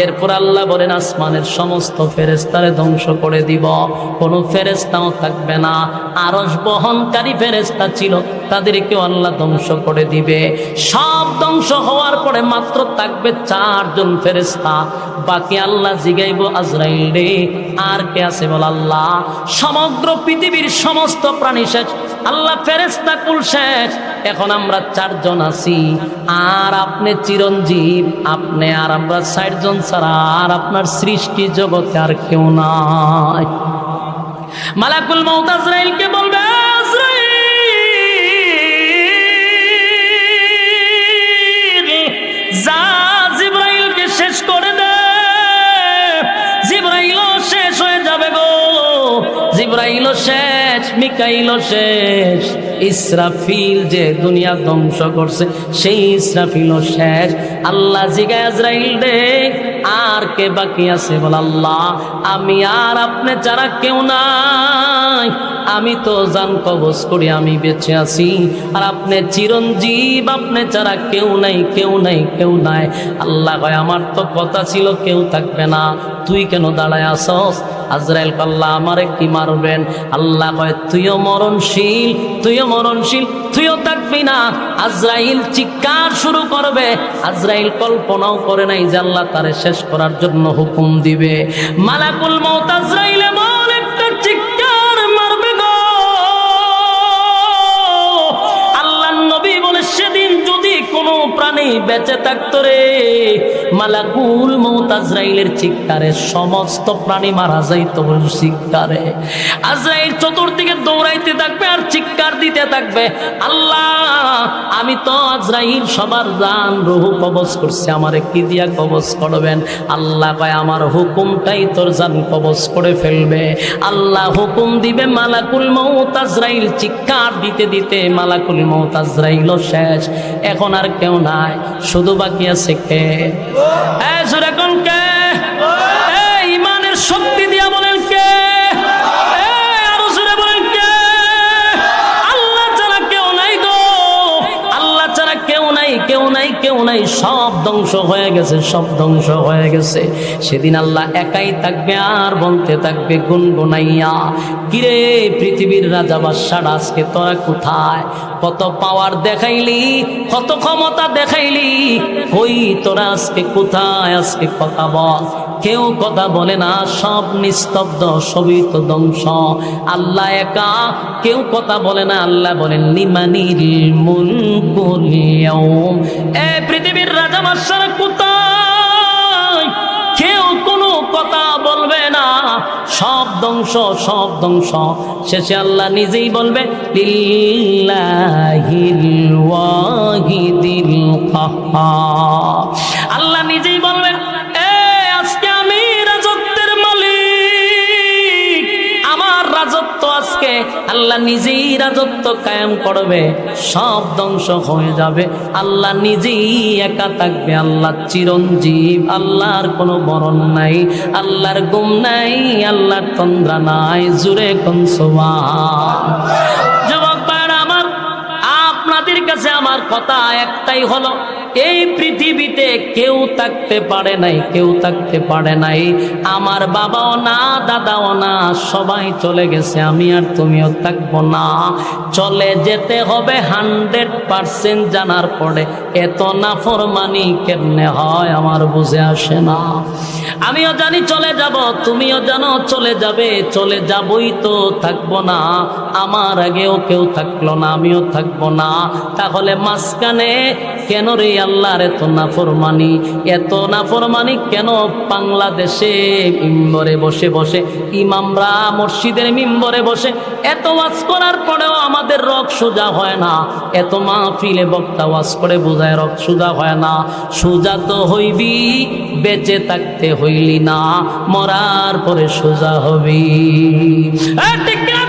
এরপর আল্লাহ বলেন আসমানের সমস্ত ফেরেশতারে ধ্বংস করে দিব, কোনো ফেরেশতাও থাকবে না। আরশ বহনকারী ফেরেশতা ছিল, তাদেরকেও আল্লাহ ধ্বংস করে দিবে। সব ধ্বংস হওয়ার পরে মাত্র থাকবে 4 জন ফেরেশতা। বাকি আল্লাহ জিগাইব আজরাইল রে আর কে আছে বল? আল্লাহ। সমগ্র পৃথিবীর সমস্ত প্রাণী শেষ, আল্লাহ ফেরেশতা কুল শেষ। এখন আমরা 4 জন আছি, আর আপনি চিরঞ্জীব, আপনি আর আমরা 60 জন ছাড়া আর আপনার সৃষ্টি জগতে আর কেউ নাই। মালাকুল মউত আজরাইলকে বলবে, আজরাইল যা জিবরাইলকে শেষ করে দে। জিবরাইলও শেষ হয়ে যাবে গো, জিবরাইলও শেষ, মিকাইলও শেষ। ইসরাফিল যে দুনিয়া ধ্বংস করছে সেই ইসরাফিলও শেষ। আল্লাহ জিগায় আজরাইল রে আর কে বাকি আছে বল? আল্লাহ। আমি আর আপনি ছাড়া কেউ নাই। আমি তো জান কবজ করি, আমি বেঁচে আছি, আর আপনি চিরঞ্জীব, আপনি ছাড়া কেউ নাই, কেউ নাই, কেউ নাই। আল্লাহ কয় আমার তো কথা ছিল কেউ থাকবে না, তুই কেন দাঁড়ায় আসস? আজরাইল আল্লাহ আমারে কি মারবেন? আল্লাহ কয় তুইও মরণশীল, তুইও মরণশীল, তুইও থাকবি না। আজরাইল চিৎকার শুরু করবে। আজরাইল কল্পনাও করে নাই যে আল্লাহ তারে শেষ করার জন্য হুকুম দিবে। মালাকুল মউত আজরাইল এমন একটা চিৎকার মারবে গো, আল্লাহর নবী বলে সেদিন যদি কোনো প্রাণী বেঁচে থাকতো রে, মালাকুল মউত আজরাইলের চিৎকারে সমস্ত প্রাণী মারা যাইতো চিৎকারে। আজরাইল চতুর্দিকে দৌড়াইতে থাকবে আর চিৎকার দিতে থাকবে, আল্লাহ আমি তো আজরাইল সবার জান রূহ কবজ করছি, আমারে কি দিয়া কবজ করবেন? আল্লাহ কয় আমার হুকুমটাই তোর জান কবজ করে ফেলবে। আল্লাহ হুকুম দিবে, মালাকুল মউত আজরাইল চিৎকার দিতে দিতে মালাকুল মউত আজরাইলও শেষ। এখন আর কেউ নাই, শুধু বাকি আছে কে? এখন কে? ইমানের শক্তি দিয়া বলেন কে? আরো জোরে বলেন কে? নাই, সব ধ্বংস হয়ে গেছে, সব ধ্বংস হয়ে গেছে। সেদিন আল্লাহ একাই থাকবে আর বলতে থাকবে গুনগুনাইয়া, কিরে পৃথিবীর রাজা বাদশারা আজকে তোরা কোথায়? কত পাওয়ার দেখাইলি, কত ক্ষমতা দেখাইলি, কই তোরা আজকে কোথায়? আজকে কথা বল। কেউ কথা বলে না, সব নিস্তব্ধ, সবই তো ধ্বংস। আল্লাহ একা, কেউ কথা বলে না। আল্লাহ বলেন লিমানিল মুলকুল ইয়াউম, এ পৃথিবীর রাজা বাদশারা কোথায়? কেউ কোনো কথা বলবে না, সব ধ্বংস, সব ধ্বংস। শেষে আল্লাহ নিজেই বলবে লিল্লাহিল ওয়াহিদিল কাহ্হার। আল্লাহ নিজেই বলবেন, আজকে আমি রাজত্বের মালিক, আমার রাজত্ব আজকে। আল্লাহ নিজেই রাজত্ব কায়েম করবে, সব ধ্বংস হয়ে যাবে। আল্লাহ নিজেই একা থাকবে। আল্লাহ চিরঞ্জীব, আল্লাহর কোনো মরণ নাই, আল্লাহর গুম নাই, আল্লাহর তন্দ্রা নাই। জুরে কোন সুবহান। যুবক ভাইরা আমার, আপনাদের কাছে আমার কথা একটাই হলো, এই পৃথিবীতে কেউ থাকতে পারে নাই, কেউ থাকতে পারে নাই। আমার বাবাও না, দাদাও না, সবাই চলে গেছে। আমি আর তুমিও থাকবো না। চলে যেতে হবে 100% জানার পরে এত নাফরমানি কেমনে হয় আমার বুঝে আসে না। আমিও জানি চলে যাব, তুমিও জানো চলে যাবে, চলে যাবই তো, থাকবো না। আমার আগেও কেউ থাকলো না, আমিও থাকবো না। তাহলে মাঝখানে কেন রে আল্লাহর এত নাফরমানি? এত নাফরমানি কেন? বাংলাদেশে মিম্বরে বসে বসে ইমামরা, মসজিদের মিম্বরে বসে এত ওয়াজ করার পরেও আমাদের রক সোজা হয় না। এত মাহফিলে বক্তা ওয়াজ করে বোঝায় রক সোজা হয় না। সোজা তো হইবি, বেঁচে থাকতে হইলি না, মরার পরে সোজা হবি। ঠিক না?